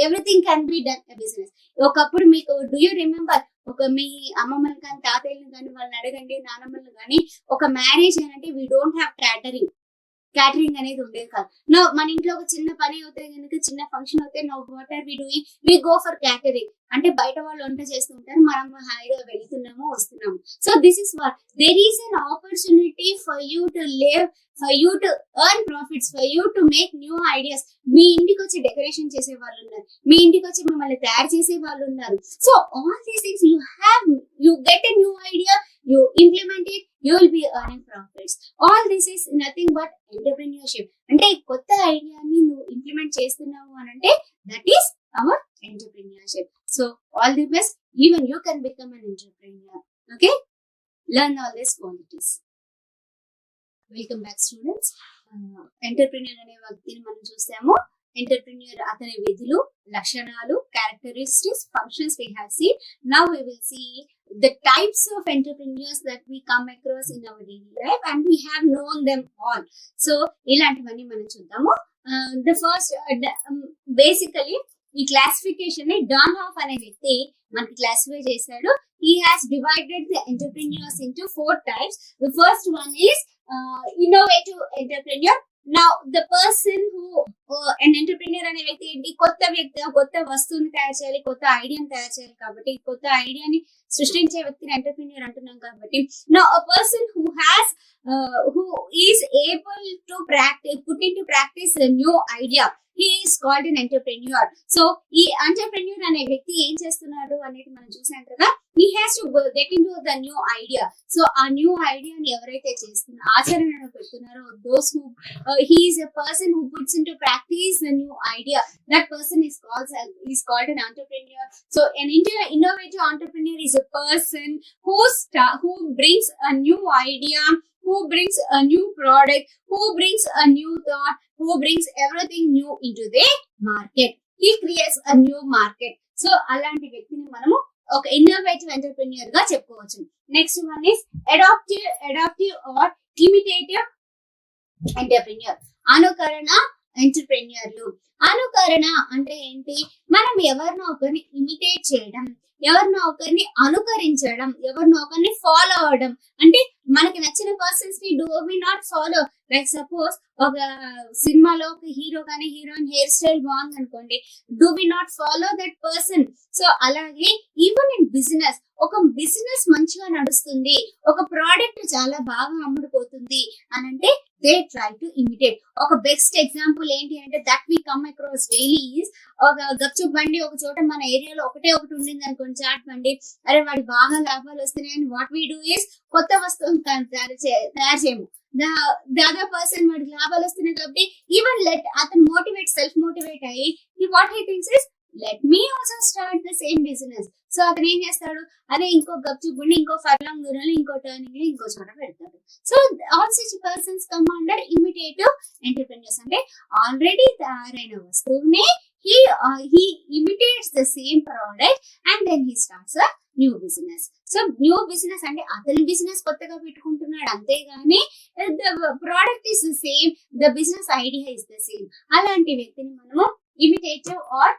Everything can be done business. ఒకప్పుడు మీకు do you remember, ఒక మీ అమ్మమ్మని కానీ తాతయ్యని కానీ వాళ్ళని అడగండి, నానమ్మని కానీ, ఒక మ్యారేజ్ అంటే వీ డోంట్ హ్యావ్ క్యాటరింగ్ అనేది ఉండేది కాదు. నో, మన ఇంట్లో ఒక చిన్న పని అవుతే కనుక, చిన్న ఫంక్షన్ అవుతే, no what are we doing, we go for catering. అంటే బయట వాళ్ళు వంట చేస్తుంటారు, మనం హాయిగా వెళ్తున్నాము వస్తున్నాము. So this is what there is an opportunity for you to live, for you to earn profits, for you to make new ideas. మీ ఇంటికి వచ్చి డెకరేషన్ చేసే వాళ్ళు ఉన్నారు, మీ ఇంటికి వచ్చి మిమ్మల్ని తయారు చేసే వాళ్ళు ఉన్నారు. So all these things you get a new idea, you implement it, you will be earning profits. All this is nothing but entrepreneurship. అంటే కొత్త ఐడియాని నువ్వు ఇంప్లిమెంట్ చేస్తున్నావు అని అంటే that is our entrepreneurship. So all the best, even you can become an entrepreneur. Okay, learn all these qualities. Welcome back students. Entrepreneur అనే వ్యక్తిని మనం చూసాము. ఎంటర్ప్రెన్యూర్ అతని విధులు, లక్షణాలు, characteristics, functions we have seen. Now we will see the types of entrepreneurs that we come across in our daily life and we have known them all. So ఇలాంటివన్నీ మనం చూద్దాము. The first basically ఈ classification ని డాన్హాఫ్ అనే వ్యక్తి మనకి classify చేశాడు. He has divided the entrepreneurs into 4 types. The first one is innovative entrepreneur. Now the person who an entrepreneur అనే వ్యక్తి ఏంటి, కొత్త వస్తువుని తయారు చేయాలి, కొత్త ఐడియాని తయారు చేయాలి. కాబట్టి కొత్త ఐడియాని సృష్టించే వ్యక్తిని ఎంటర్ప్రెన్యూర్ అంటున్నాం. కాబట్టి now a person who is able to put into practice a new idea, he is called an entrepreneur. So ఈ ఎంటర్ప్రెన్యూర్ అనే వ్యక్తి ఏం చేస్తున్నాడు అనేది మనం చూసాం కదా. he has to get into the new idea. So ఆ న్యూ ఐడియాని ఎవరైతే ఆచరణలో పెడుతున్నారో, those who he is a person who puts into practice the new idea, that person is called an entrepreneur. So an innovative entrepreneur is a person who brings a new idea, who brings a new product, who brings a new thought, who brings everything new into the market. He creates a new market. So అలాంటి వ్యక్తిని మనము ఒక innovative entrepreneur గా చెప్పుకోవచ్చు. Next one is adaptive or imitative entrepreneur. అనుకరణ ఎంటర్ప్రెన్యూర్లు. అనుకరణ అంటే ఏంటి, మనం ఎవరినో ఒకరిని ఇమిటేట్ చేయడం, ఎవరినో ఒకరిని అనుకరించడం, ఎవరినో ఒకరిని ఫాలో అవడం. అంటే మనకి నచ్చిన పర్సన్స్ ని do we not follow. Like suppose ఒక సినిమాలో ఒక హీరో కానీ హీరోయిన్ హెయిర్ స్టైల్ బాగుంది అనుకోండి, do we not follow that person. So అలాగే ఈవెన్ ఇన్ బిజినెస్, ఒక బిజినెస్ మంచిగా నడుస్తుంది, ఒక ప్రోడక్ట్ చాలా బాగా అమ్ముడుపోతుంది అని అంటే దే ట్రై టు ఇమిటేట్. ఒక బెస్ట్ ఎగ్జాంపుల్ ఏంటి అంటే that we come across daily is, ఒక గప్చుప్ బండి ఒక చోట మన ఏరియాలో ఒకటి ఉండింది అనుకోండి, చాట్ బండి. అరే వాడి బాగా లాభాలు వస్తున్నాయని వాట్ వి డూ ఇస్ కొత్త వస్తువులు తయారు చేయము. The other person వాడికి లాభాలు వస్తున్నాయి కాబట్టి ఈవెన్ అతను సెల్ఫ్ మోటివేట్ అయ్యి what he thinks is let me also start the same business. So అతను ఏం చేస్తాడు, అదే ఇంకో గప్చుప్ బండి ఇంకో ఫర్లాంగ్ దూరంలో ఇంకో టర్నింగ్ లో ఇంకో చోట పెడతాడు. So all such persons come under imitative entrepreneurs. అంటే ఆల్రెడీ తయారైన వస్తువునే he imitates the same product and then he starts a new business. So new business అంటే అతని బిజినెస్ కొత్తగా పెట్టుకుంటున్నాడు అంతేగాని the product is the same, the business idea is the same. అలాంటి వ్యక్తిని మనము ఇమిటేటివ్ ఆర్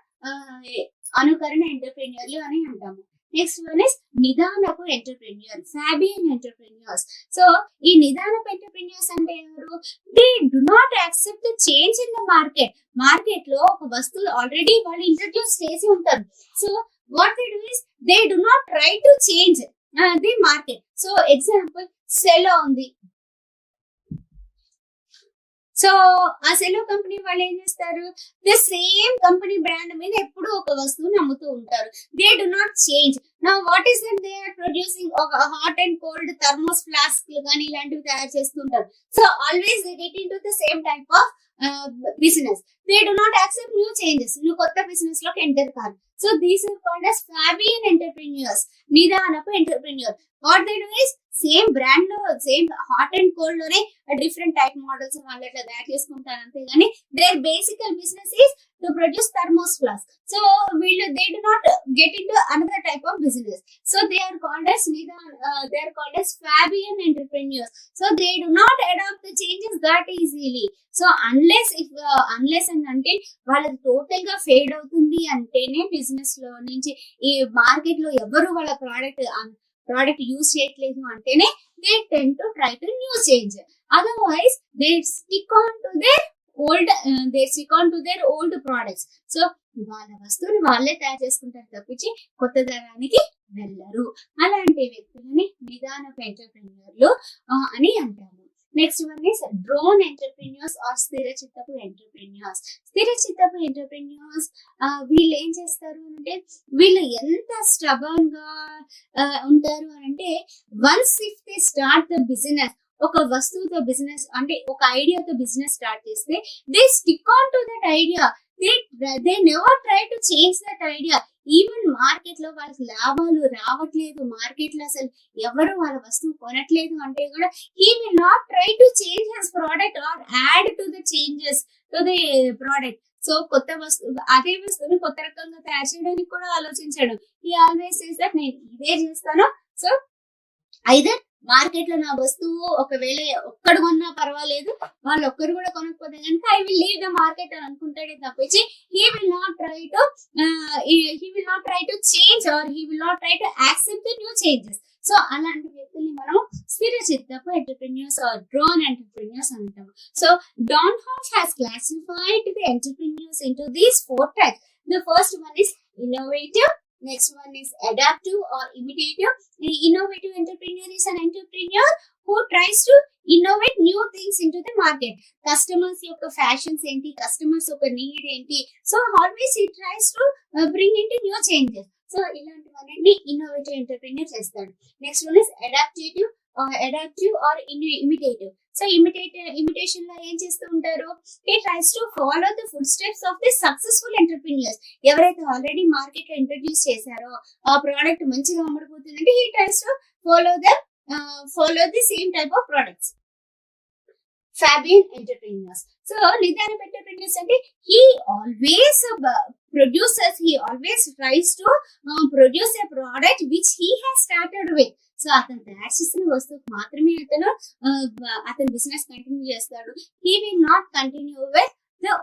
అనుకరణ ఎంటర్ప్రెన్యూర్లు అని అంటాము. నెక్స్ట్ వన్ ఇస్ నిదానపు ఎంటర్ప్రెన్యూర్, ఫ్యాబియన్ ఎంటర్ప్రెన్యూర్స్. సో ఈ నిదానపు ఎంటర్ప్రెన్యూర్స్ అంటే ఎవరు, they do not accept the change in the market లో ఒక వస్తువు ఆల్రెడీ వాళ్ళు ఇంట్రడ్యూస్ చేసి ఉంటారు. So what they do is they do not try to change the market. So example Cello ఉంది. సో ఆ సెలో కంపెనీ వాళ్ళు ఏం చేస్తారు, ద సేమ్ కంపెనీ బ్రాండ్ మీద ఎప్పుడు ఒక వస్తువుని అమ్ముతూ ఉంటారు. They do not change. Now what is that they are producing, ఒక hot and cold thermos flask కానీ ఇలాంటివి తయారు చేస్తుంటారు. So always they get in to the same type of business. They do not accept new changes. నువ్వు కొత్త business లోకి enter కాదు. So these are called as Fabian entrepreneurs, నిదానపు entrepreneur. What they do is same brand లో same hot and cold లోనే different type models వాళ్ళు అట్లా తయారు చేసుకుంటారు అంతేగాని దేర్ బేసికల్ business is to produce thermos flask. So they do not get into another type of business. So they are called as they are called as Fabian entrepreneurs. So they do not adopt the changes that easily. So unless and until వాళ్ళది total గా fade అవుతుంది అంటేనే business లో నుంచి ఈ market లో ఎవరు వాళ్ళ ప్రోడక్ట్ యూజ్ చేయట్లేదు అంటేనే they tend to try to new change. Otherwise they stick on to their old products. So వాళ్ళ వస్తువుని వాళ్ళే తయారు చేసుకుంటారు తప్పించి కొత్త తరానికి వెళ్ళరు. అలాంటి వ్యక్తులని నిదానపు ఎంటర్ప్రెన్యూర్లు అని అంటాము. Next one is drone entrepreneurs or స్థిర చిత్తపు ఎంటర్ప్రెన్యూర్స్. స్థిర చిత్తపు ఎంటర్ప్రెన్యూర్స్ వీళ్ళు ఏం చేస్తారు అంటే వీళ్ళు ఎంత స్టబర్న్ గా ఉంటారు అంటే once if they start the business, ఒక వస్తువుతో బిజినెస్ అంటే ఒక ఐడియాతో బిజినెస్ స్టార్ట్ చేస్తే they stick on to that idea. They never try to change that idea. Even market లో వాళ్ళకి లాభాలు రావట్లేదు, మార్కెట్ లో అసలు ఎవరు వాళ్ళ వస్తువు కొనట్లేదు అంటే కూడా he will not try to change his product or add to the changes to the product. So కొత్త వస్తువు అదే వస్తువుని కొత్త రకంగా తయారు చేయడానికి కూడా ఆలోచించాడు. he always says that నేను ఇదే చేస్తాను. సో ఐదర్ మార్కెట్ లో నా వస్తువు ఒకవేళ ఒక్కడు కొన్నా పర్వాలేదు, వాళ్ళు ఒక్కరు కూడా కొనకపోతే కనుక I will leave the market అని అనుకుంటాడే తప్పించి he will not try to change or he will not try to accept the new changes. So అలాంటి వ్యక్తుల్ని మనం స్థిర చిత్తపు ఎంటర్ప్రెన్యూర్స్ ఆర్ డ్రోన్ ఎంటర్ప్రెన్యూర్స్ అంటాము. So Dornhoff has classified the entrepreneurs into these 4 types. The first one is innovative. Next one is adaptive or imitative. The innovative entrepreneur is an entrepreneur who tries to innovate new things into the market. Customers యొక్క fashions ఏంటి, customers యొక్క need ఏంటి, so always he tries to bring into new changes. So ఇలాంటివన్నీ innovative entrepreneur చేస్తాడు. Next one is adaptive or imitative. So imitation లో ఏం చేస్తూ ఉంటారు, he tries to follow the footsteps of the successful entrepreneurs. ఎవరైతే already market లో introduce చేశారో ఆ ప్రోడక్ట్ మంచిగా అమ్ముడుపోతుందంటే he tries to follow the same type of products. Fabian entrepreneurs. So నిదానపు ఎంటర్ప్రెన్యూర్స్ అంటే he always tries to produce a product which he has started with. So అతను తయారు చేసిన వస్తువుకు మాత్రమే అతను బిజినెస్ కంటిన్యూ చేస్తాడు. he will not continue with the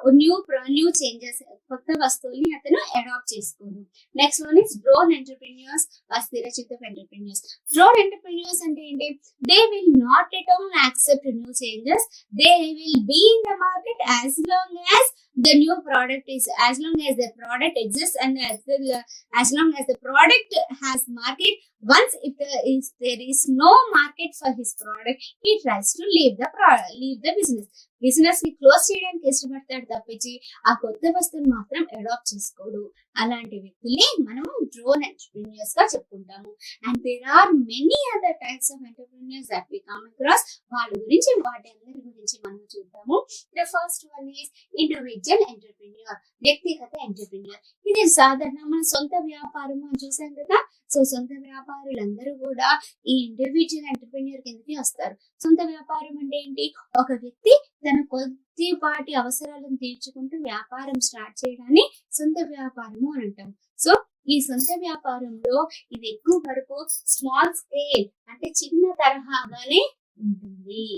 new changes. కొత్త వస్తువుల్ని అతను అడాప్ట్ చేసుకోడు. Next one is drone entrepreneurs or స్థిర చిత్తపు ఎంటర్ప్రెన్యూర్స్. డ్రోన్ ఎంటర్ప్రెన్యూర్స్ అంటే ఏంటి, they will not at all accept new changes. They will be in the market as long as the new product exists and as long as the product has market. Once if there is no market for his product, he tries to leave the business ని close చేయడానికి ఇష్టపడతాడు తప్పించి ఆ కొత్త వస్తువుని మాత్రం adapt చేసుకోడు. అలాంటి వ్యక్తుల్ని మనము డ్రోన్ ఎంటర్ప్రెన్యూర్స్ గా చెప్పుకుంటాము. And there are many other types of entrepreneurs that we come across. వాటి అందరి గురించి మనం చూద్దాము. The first one is individual entrepreneur, వ్యక్తిగత ఎంటర్ప్రెన్యూర్. ఇది సాధారణ మన సొంత వ్యాపారం అని చూసాం కదా. సో సొంత వ్యాపారులందరూ కూడా ఈ ఇండివిజువల్ ఎంటర్ప్రెన్యూర్ కిందకి వస్తారు. సొంత వ్యాపారం అంటే ఏంటి, ఒక వ్యక్తి తన కొద్దిపాటి అవసరాలను తీర్చుకుంటూ వ్యాపారం స్టార్ట్ చేయడాన్ని సొంత వ్యాపారము అని అంటాం. సో ఈ సొంత వ్యాపారంలో ఇది ఎక్కువ వరకు స్మాల్ స్కేల్ అంటే చిన్న తరహాగానే ఉంటుంది.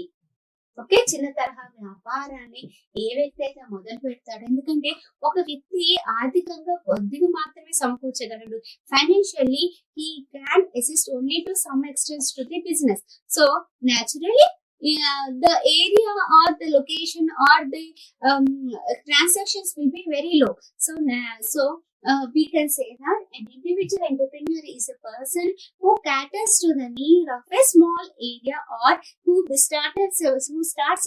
ఓకే, చిన్న తరహా వ్యాపారాన్ని ఏ వ్యక్తి అయితే మొదలు పెడతాడు, ఎందుకంటే ఒక వ్యక్తి ఆర్థికంగా కొద్దిగా మాత్రమే సమకూర్చగలడు. Financially he can assist only to some extent to the business. So naturally the area or the location or the transactions will be very low. So we can say that an individual entrepreneur is a person who caters to the need of a small area or who starts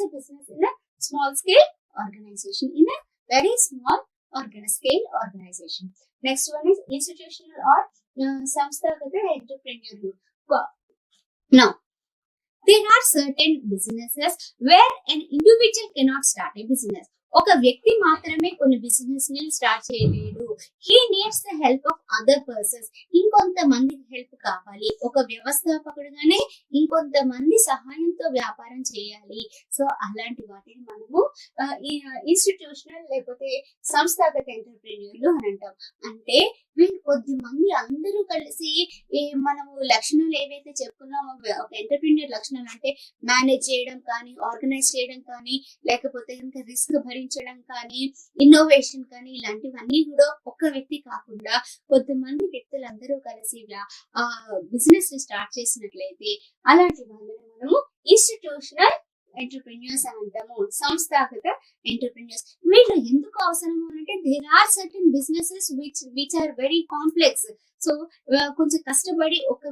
a business in a small scale organization, in a very small scale organization. Next one is institutional or samsthagata entrepreneurship. Now there are certain businesses where an individual cannot start a business. ఒక వ్యక్తి మాత్రమే కొన్ని business ని start చేయలేడు. he needs the help of other persons. ఇంకొంతమందికి help కావాలి, ఒక వ్యవస్థాపకుడుగానే ఇంకొంతమంది సహాయంతో వ్యాపారం చేయాలి. సో అలాంటి వాటిని మనము ఇన్స్టిట్యూషనల్ లేకపోతే సంస్థాగత ఎంటర్ప్రెన్యూర్లు అని అంటాం. అంటే వీళ్ళు కొద్ది మంది అందరూ కలిసి మనము లక్షణాలు ఏవైతే చెప్పుకున్నామో ఒక ఎంటర్ప్రెన్యూర్ లక్షణాలు అంటే మేనేజ్ చేయడం కానీ, ఆర్గనైజ్ చేయడం కానీ, లేకపోతే ఇంకా రిస్క్ భరించడం కానీ, ఇన్నోవేషన్ కానీ, ఇలాంటివన్నీ కూడా ఒక్క వ్యక్తి కాకుండా కొంతమంది వ్యక్తులందరూ కలిసి బిజినెస్ ని స్టార్ట్ చేసినట్లయితే అలాంటి వాళ్ళని మనము ఇన్స్టిట్యూషనల్ ఎంటర్ప్రెన్యూర్స్ అని అంటాము, సంస్థాగత ఎంటర్ప్రెన్యూర్స్. వీళ్ళు ఎందుకు అవసరము అంటే there are certain businesses which are very complex. So కొంచెం కష్టపడి ఒక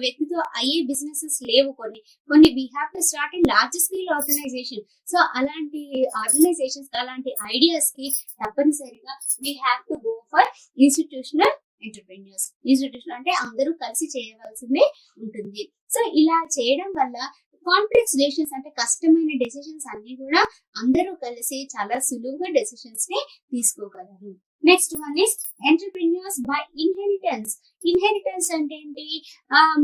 వ్యక్తితో అయ్యే బిజినెసెస్ లేవు. కొన్ని we have to start in large scale organization. So అలాంటి ఆర్గనైజేషన్స్, అలాంటి ఐడియాస్ కి తప్పనిసరిగా we have to go for institutional entrepreneurs. Institution అంటే అందరూ కలిసి చేయవలసిందే ఉంటుంది. సో ఇలా చేయడం వల్ల కాంప్లెక్స్ డెసిషన్స్ అంటే కష్టమైన డెసిషన్స్ అన్ని కూడా అందరూ కలిసి చాలా సులువుగా డెసిషన్స్ ని తీసుకోగలరు. Next one is entrepreneurs by inheritance. Inheritance అంటే ఏంటి?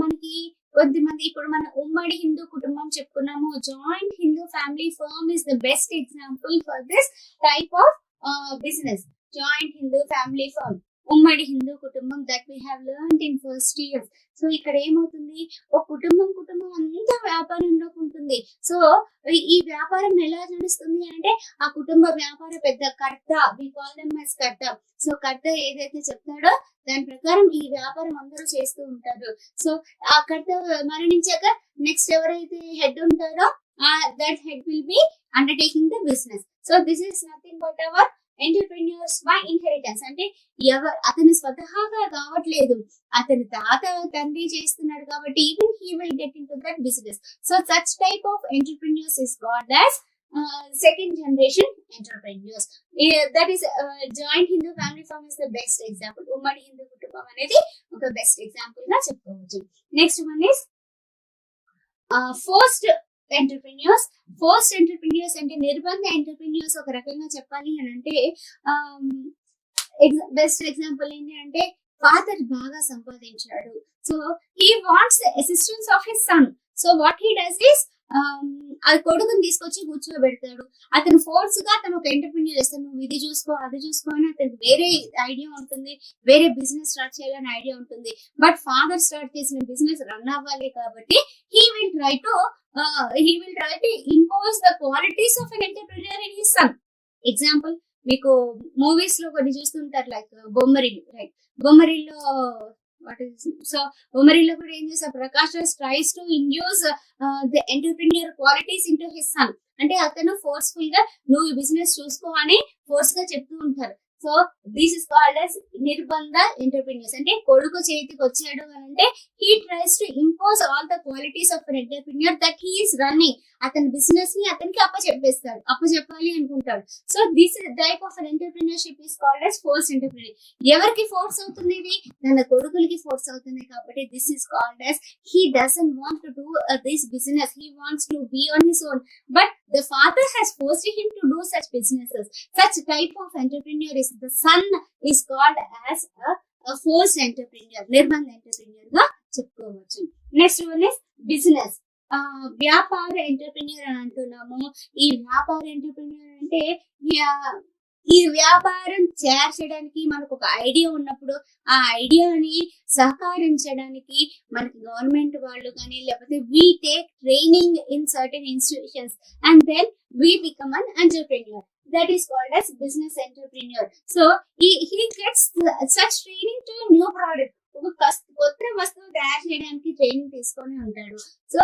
మనకి కొద్దిమంది ఇప్పుడు మన ఉమ్మడి హిందూ కుటుంబం చెప్పుకున్నాము. Joint Hindu family firm is the best example for this type of business. Joint Hindu family firm, ఉమ్మడి హిందూ కుటుంబం that we have learned in first year. So ఇక్కడ ఏమవుతుంది, ఒక కుటుంబం అంతా వ్యాపారంలోకి ఉంటుంది. సో ఈ వ్యాపారం ఎలా నడుస్తుంది అంటే ఆ కుటుంబ వ్యాపార పెద్ద కర్త, వి కాల్ దెమ్ యాస్ కర్త. సో కర్త ఏదైతే చెప్తాడో దాని ప్రకారం ఈ వ్యాపారం అందరూ చేస్తూ ఉంటారు. సో ఆ కర్త మరణించాక నెక్స్ట్ ఎవరైతే హెడ్ ఉంటారో that head will be undertaking the business. So this is nothing but our entrepreneurs by inheritance. అంటే అతను స్వతహాగా కావట్లేదు, అతని తాత తండ్రి చేస్తున్నాడు కాబట్టి even he will get in to that business. So such type of entrepreneurs is called as second generation entrepreneurs. That is joint Hindu family firm is the best example. ఉమ్మడి హిందూ కుటుంబం అనేది ఒక బెస్ట్ ఎగ్జాంపుల్ గా చెప్పుకోవచ్చు. Next one is forced entrepreneurs. Forced entrepreneurs అంటే నిర్బంధ entrepreneurs. ఒక రకంగా చెప్పాలి అని అంటే బెస్ట్ ఎగ్జాంపుల్ ఏంటి అంటే ఫాదర్ బాగా సంపాదించాడు. So he wants the assistance of his son. So what he does is ఆ కొడుకుని తీసుకొచ్చి కూర్చోబెడతాడు. అతను ఫోర్స్ గా అతను ఒక ఎంటర్ప్రెన్యూర్ చేస్తాడు. నువ్వు ఇది చూసుకో అది చూసుకో అని అతనికి వేరే ఐడియా ఉంటుంది, వేరే బిజినెస్ స్టార్ట్ చేయాలని ఐడియా ఉంటుంది. బట్ ఫాదర్ స్టార్ట్ చేసిన బిజినెస్ రన్ అవ్వాలి కాబట్టి he will try to impose the qualities of an entrepreneur in his son. Example మీకు మూవీస్ లో కొన్ని చూస్తుంటారు, లైక్ బొమ్మరిల్లు. రైట్, బొమ్మరిల్లో బొమ్మరిల్లో కూడా ఏం చేస్తారు, Prakash Raj tries to induce the entrepreneur qualities into his son. అంటే అతను ఫోర్స్ఫుల్ గా నువ్వు ఈ బిజినెస్ చూసుకో అని ఫోర్స్ గా చెప్తూ ఉంటారు. So this is called as నిర్బంధ ఎంటర్ప్రెన్యూర్స్. అంటే కొడుకు చేతికి వచ్చాడు అని అంటే he tries to impose all the qualities of an entrepreneur that he is running. అతని బిజినెస్ ని అతనికి అప్పచెప్పాలి అనుకుంటాడు. So this type of an entrepreneurship is called as force entrepreneur. ఎవరికి ఫోర్స్ అవుతుంది ఇది? తన కొడుకులకి ఫోర్స్ అవుతుంది కాబట్టి this is called as he doesn't want to do this business, he wants to be on his own, but the father has forced him to do such businesses. Such type of entrepreneur is the son is called as a forced entrepreneur, నిర్బంధ entrepreneur గా చెప్పుకోవచ్చు. Next one is business. వ్యాపార entrepreneur అని అంటున్నాము. ఈ వ్యాపార entrepreneur అంటే ఈ వ్యాపారం చేర్చడానికి మనకు ఒక ఐడియా ఉన్నప్పుడు ఆ ఐడియాని సహకరించడానికి మనకి గవర్నమెంట్ వాళ్ళు కానీ లేకపోతే we take training in certain institutions and then we become an entrepreneur. That is called as business entrepreneur. So he gets such training to a new product. ఒక కొత్త వస్తువు తయారు చేయడానికి ట్రైనింగ్ తీసుకొని ఉంటాడు. సో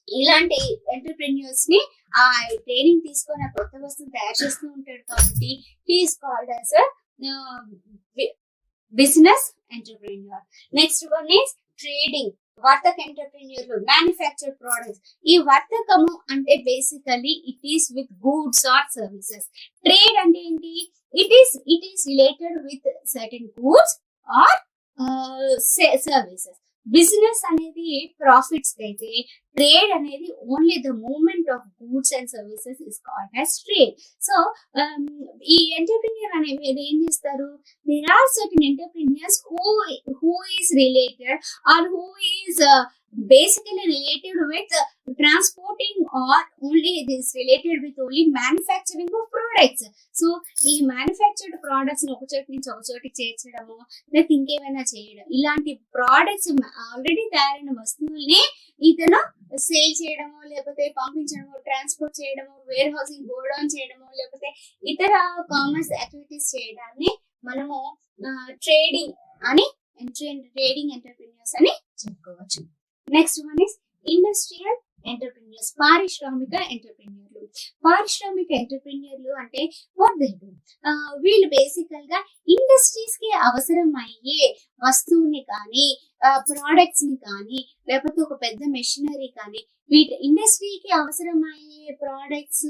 ఇలాంటి ఎంటర్ప్రెన్యూర్స్ ని ఆ ట్రైనింగ్ తీసుకొని ఆ కొత్త వస్తువు తయారు చేస్తూ ఉంటాడు కాబట్టి he is called as a business entrepreneur. Next one is trading. వర్తక ఎంటర్ప్రెన్యూర్లు, మ్యానుఫ్యాక్చర్ ప్రొడక్ట్స్. ఈ వర్తకము అంటే basically it is with goods or services. Trade అంటే ఏంటి? It is related with certain goods or services. Business అనేది ప్రాఫిట్స్ అయితే, trade అనేది only the movement of goods and services is called as trade. So ఈ entrepreneur అనేది ఏం చేస్తారు, there are certain entrepreneurs who is related or who is basically related with transporting, or only it is related with only manufacturing of products. So ఈ manufactured products ని ఒక చోటి నుంచి ఒక చోటికి చేర్చడము, లేకపోతే ఇంకేమైనా చేయడం, ఇలాంటి ప్రోడక్ట్స్ ఆల్రెడీ తయారైన వస్తువుల్ని ఇతను సేల్ చేయడము, లేకపోతే పంపించడము, ట్రాన్స్పోర్ట్ చేయడము, వేర్ హౌసింగ్ గోడౌన్ చేయడము, లేకపోతే ఇతర కామర్స్ యాక్టివిటీస్ చేయడాన్ని మనము ట్రేడింగ్ అని ట్రేడింగ్ ఎంటర్ప్రెన్యూర్స్ అని చెప్పుకోవచ్చు. Next one is industrial entrepreneurs, పారిశ్రామిక ఎంటర్ప్రెన్యూర్లు. పారిశ్రామిక ఎంటర్ప్రెన్యూర్లు అంటే వాట్ దే డూ, వీళ్ళు బేసికల్ గా ఇండస్ట్రీస్ కి అవసరం అయ్యే వస్తువుని కానీ, ప్రోడక్ట్స్ ని కానీ, లేకపోతే ఒక పెద్ద మెషినరీ కానీ, వీటి ఇండస్ట్రీకి అవసరమయ్యే products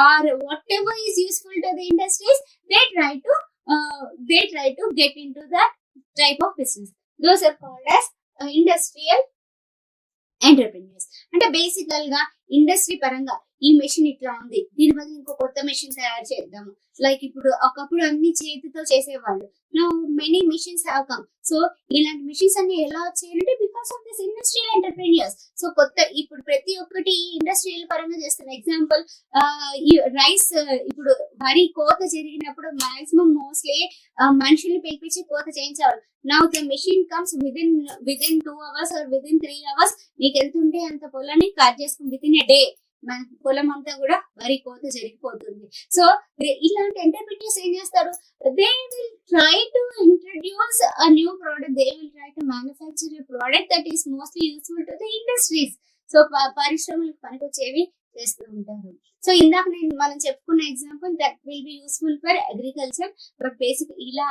or whatever is useful to the industries, they try to get into that type of business. Those are called as industrial entrepreneurs. అంటే బేసికల్ గా ఇండస్ట్రీ పరంగా ఈ మెషిన్ ఇట్లా ఉంది, దీని బదులు ఇంకో కొత్త మెషిన్ తయారు చేద్దాము. లైక్ ఇప్పుడు ఒకప్పుడు అన్ని చేతితో చేసేవాళ్ళు, now many machines have come. So ఇలాంటి మిషన్స్ అన్ని ఎలా వచ్చాయంటే because of this industrial entrepreneurs. So కొత్త ఇప్పుడు ప్రతి ఒక్కటి ఇండస్ట్రియల్ పరంగా చేస్తున్న ఎగ్జాంపుల్, ఈ రైస్, ఇప్పుడు వరి కోత జరిగినప్పుడు మాక్సిమం మోస్ట్లీ మనుషుల్ని పిలిపించి కోత చేయించేవాళ్ళు. Now the machine comes within 2 hours or within 3 hours, నీకు ఎంత ఉంటే అంత పొలాన్ని కట్ చేసుకుని వితిన్ ఏ డే మన పొలం అంతా కూడా వరి కోత జరిగిపోతుంది. సో ఇలాంటి ఎంటర్ప్రెన్యూర్స్ ఏం చేస్తారు, they will try to introduce a new product, they will try to manufacture a product that is mostly useful to the industries. So పరిశ్రమలకు పనికొచ్చేవి చేస్తూ ఉంటారు. సో ఇందాక మనం చెప్పుకున్న example that will be useful for agriculture, but basic ఇలా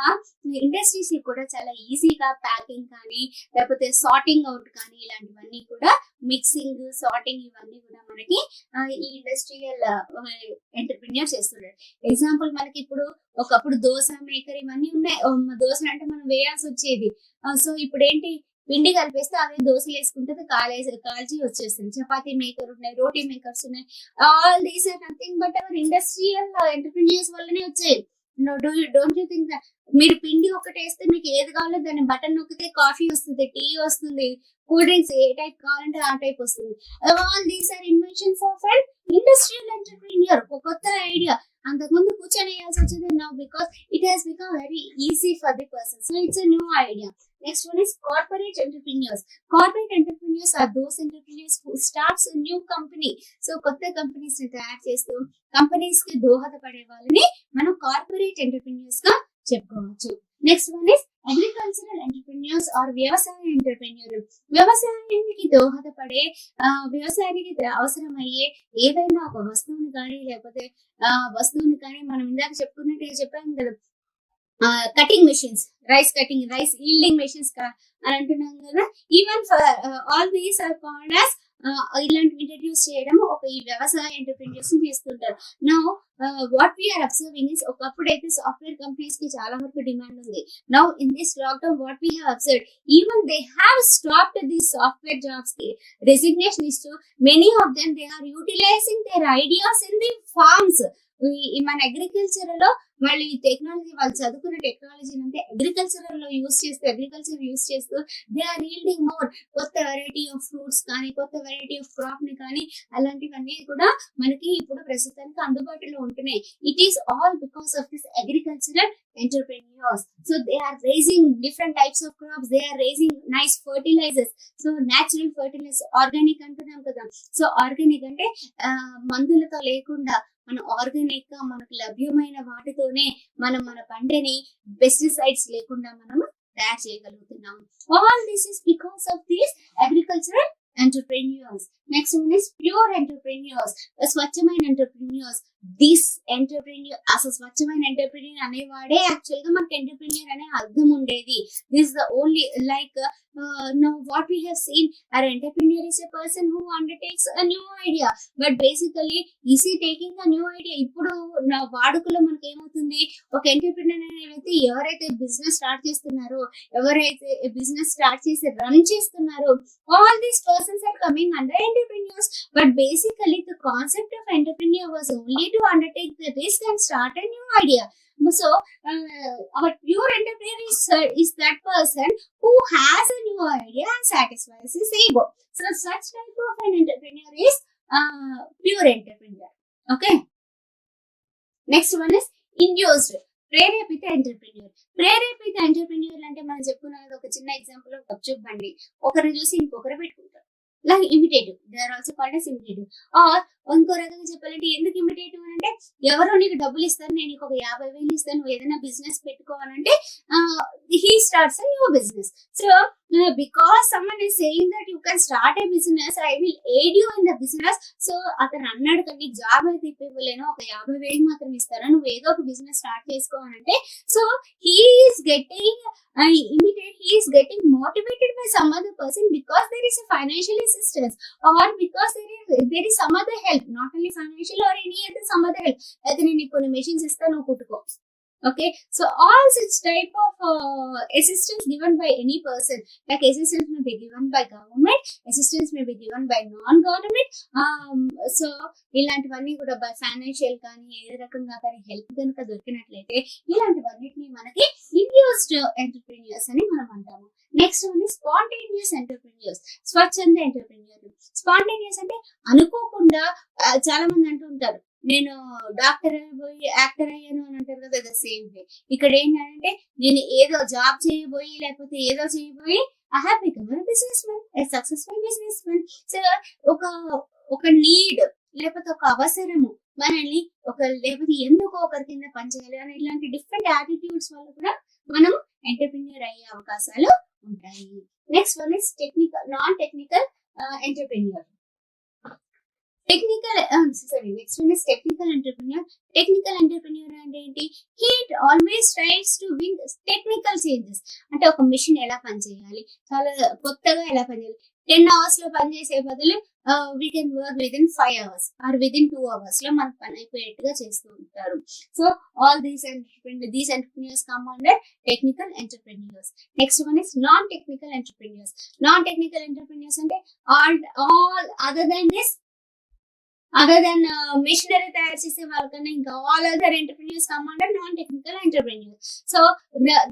industries కూడా చాలా ఈజీగా ప్యాకింగ్ కానీ, లేకపోతే సార్టింగ్ అవుట్ కానీ, ఇలాంటివన్నీ కూడా మిక్సింగ్, సార్టింగ్, ఇవన్నీ కూడా మనకి ఈ ఇండస్ట్రియల్ ఎంటర్ప్రెన్యూర్ చేస్తున్నారు. ఎగ్జాంపుల్ మనకి ఇప్పుడు ఒకప్పుడు దోశ మేకర్ ఇవన్నీ ఉన్నాయి, దోశలు అంటే మనం వేయాల్సి వచ్చేది. సో ఇప్పుడు ఏంటి, పిండి కలిపేస్తే అవే దోశలు వేసుకుంటే కాల్చి వచ్చేస్తుంది. చపాతీ మేకర్ ఉన్నాయి, రోటీ మేకర్స్ ఉన్నాయి. All these are nothing but our industrial entrepreneurs వల్లనే వచ్చాయి. డోంట్ యూ థింక్ దట్ మీరు పిండి ఒకటి వేస్తే మీకు ఏది కావాలో దాన్ని బటన్ నొక్కితే కాఫీ వస్తుంది, టీ వస్తుంది, కూల్ డ్రింక్స్ ఏ టైప్ కావాలంటే ఆ టైప్ వస్తుంది. All these are inventions of and industrial entrepreneur. ఒక కొత్త ఐడియా, అంతకుముందు కూర్చొని వేయాల్సి వచ్చేది, now because it has become very easy for the person. So it's a new idea. Next one is corporate entrepreneurs. Corporate entrepreneurs are those entrepreneurs who starts a new company. So కొత్త companies ని తయారు చేస్తూ companies కి దోహదపడే వాళ్ళని మనం corporate entrepreneurs గా చెప్పుకోవచ్చు. Next one is agricultural entrepreneurs or వ్యవసాయ ఎంటర్ప్రెన్యూర్. వ్యవసాయానికి దోహదపడే, వ్యవసాయానికి అవసరమయ్యే ఏదైనా ఒక వస్తువుని కానీ, లేకపోతే వస్తువుని కానీ, మనం ఇందాక చెప్పుకున్నట్టు చెప్పాను కదా, cutting machines, rice cutting, rice yielding machines అని అంటున్నాం కదా. Even for all these are called as ఇలాంటివి ఇంట్రడ్యూస్ చేయడం ఒక ఈ వ్యవసాయ ఎంటర్ప్రెన్యూర్స్ చేస్తుంటారు. Now what we are observing is, ఒకప్పుడైతే సాఫ్ట్వేర్ కంపెనీస్ కి చాలా వరకు డిమాండ్ ఉంది. Now in this lockdown what we have observed, even they have stopped this software jobs కి రెసిగ్నేషన్ ఇస్తూ many of them they are utilizing their ideas in the forms. మన agriculture లో మళ్ళీ technology, వాళ్ళు చదువుకున్న టెక్నాలజీ అంటే agriculture లో use చేస్తూ దే ఆర్ ఈల్డింగ్ మోర్. కొత్త వెరైటీ ఆఫ్ ఫ్రూట్స్ కానీ, కొత్త వెరైటీ ఆఫ్ క్రాప్ ని కానీ, అలాంటివన్నీ కూడా మనకి ఇప్పుడు ప్రస్తుతానికి అందుబాటులో ఉంటున్నాయి. It is all because of this agricultural entrepreneurs. So they are raising different types of crops, they are raising nice fertilizers. So natural fertilizers, organic అంటున్నాం కదా. సో ఆర్గానిక్ అంటే మందులతో లేకుండా మన ఆర్గానిక్ గా మనకు లభ్యమైన వాటితోనే మనం మన పంటని పెస్టిసైడ్స్ లేకుండా మనము తయారు చేయగలుగుతున్నాం. All this is because of these agricultural entrepreneurs. Next one is pure entrepreneurs, స్వచ్ఛమైన ఎంటర్ప్రెన్యూర్స్. దిస్ ఎంటర్ప్రెన్యూర్, అసలు స్వచ్ఛమైన ఎంటర్ప్రెన్యూర్ అనేవాడే యాక్చువల్ గా మనకి ఎంటర్ప్రెన్యూర్ అనే అర్థం ఉండేది. This the only like now what we have seen, or entrepreneur is a person who undertakes a new idea, but basically is ఈ taking a new idea. ఇప్పుడు నా వాడుకలో మనకి ఏమవుతుంది, ఒక ఎంటర్ప్రెన్యూర్ అనేది ఎవరైతే బిజినెస్ స్టార్ట్ చేస్తున్నారో, ఎవరైతే బిజినెస్ స్టార్ట్ చేసి రన్ చేస్తున్నారో, all these persons are coming under entrepreneurs. But basically the concept of entrepreneur was only to undertake the risk and start a new idea. So our pure entrepreneur is that person who has a new idea and satisfies his ego. So such type of an entrepreneur is pure entrepreneur. Okay, next one is induced, ప్రేరేపిత entrepreneur. ప్రేరేపిత entrepreneur అంటే మనం చెప్పుకున్నది ఒక చిన్న example of గప్చుప్ బండి, ఒకరు చూసి ఇంకొకరు పెట్టుకుంటారు. Like imitative, they are also called as imitative. Or ఇంకో రకంగా చెప్పాలంటే ఎందుకు ఇమిటేటివ్ అంటే, ఎవరో నీకు డబ్బులు ఇస్తారు, నేను నీకు ఒక 50,000 ఇస్తాను, నువ్వు ఏదైనా బిజినెస్ పెట్టుకోవాలంటే he starts a new business. So because someone is saying that you can start a business, I will aid you in the business. So అతను అన్నాడు కానీ జాబ్ అయితే ఇవ్వలేను, ఒక 50,000 మాత్రం ఇస్తారా, నువ్వు ఏదో ఒక బిజినెస్ స్టార్ట్ చేసుకోవాలంటే. So he is getting motivated by some other person because there is a financial assistance, or because there is some other help, not only financial or any other some other help. అయితే నేను కొన్ని machines ఇస్తాను, నువ్వు కుట్టుకో. Okay, so all such type of assistance given by any person, like assistance may be given by government, assistance may be given by non-government. So ఇలాంటివన్నీ కూడా by financial కానీ ఏ రకంగా కానీ హెల్ప్ కనుక దొరికినట్లయితే ఇలాంటివన్నిటిని మనకి ఇండ్యూస్డ్ ఎంటర్ప్రెన్యూర్స్ అని మనం అంటాము. నెక్స్ట్ వన్ స్పాంటేనియస్ ఎంటర్ప్రెన్యూర్స్, స్వచ్ఛంద ఎంటర్ప్రెన్యూర్. స్పాంటేనియస్ అంటే అనుకోకుండా, చాలా మంది అంటూ ఉంటారు నేను డాక్టర్ అయిపోయి యాక్టర్ అయ్యాను అని అంటారు కదా, ద సేమ్ వే ఇక్కడ ఏంటంటే నేను ఏదో జాబ్ చేయబోయి లేకపోతే ఏదో చేయబోయి I have become a businessman, a successful businessman. So ఒక నీడ్ లేకపోతే ఒక అవసరము మనల్ని లేకపోతే ఎందుకు ఒకరి కింద పనిచేయాలి అని ఇలాంటి డిఫరెంట్ యాటిట్యూడ్స్ వల్ల కూడా మనం ఎంటర్ప్రెన్యూర్ అయ్యే అవకాశాలు ఉంటాయి. Next one is technical, non technical entrepreneur. Next one is technical entrepreneur. Technical entrepreneur అంటే ఏంటి, he always tries to bring technical changes. అంటే ఒక మిషన్ ఎలా పనిచేయాలి, చాలా కొత్తగా ఎలా పనిచేయాలి. 10 hours లో పనిచేసే బదులు we can work within 5 hours or within 2 hours లో మనకు పని అయిపోయేట్టుగా చేస్తూ ఉంటారు. So all these entrepreneurs come under technical entrepreneurs. Next one is non-technical entrepreneurs. Non-technical entrepreneurs అంటే all other than మెషినరీ తయారు చేసే వాళ్ళకన్నా ఇంకా all other entrepreneurs come under non technical entrepreneurs. So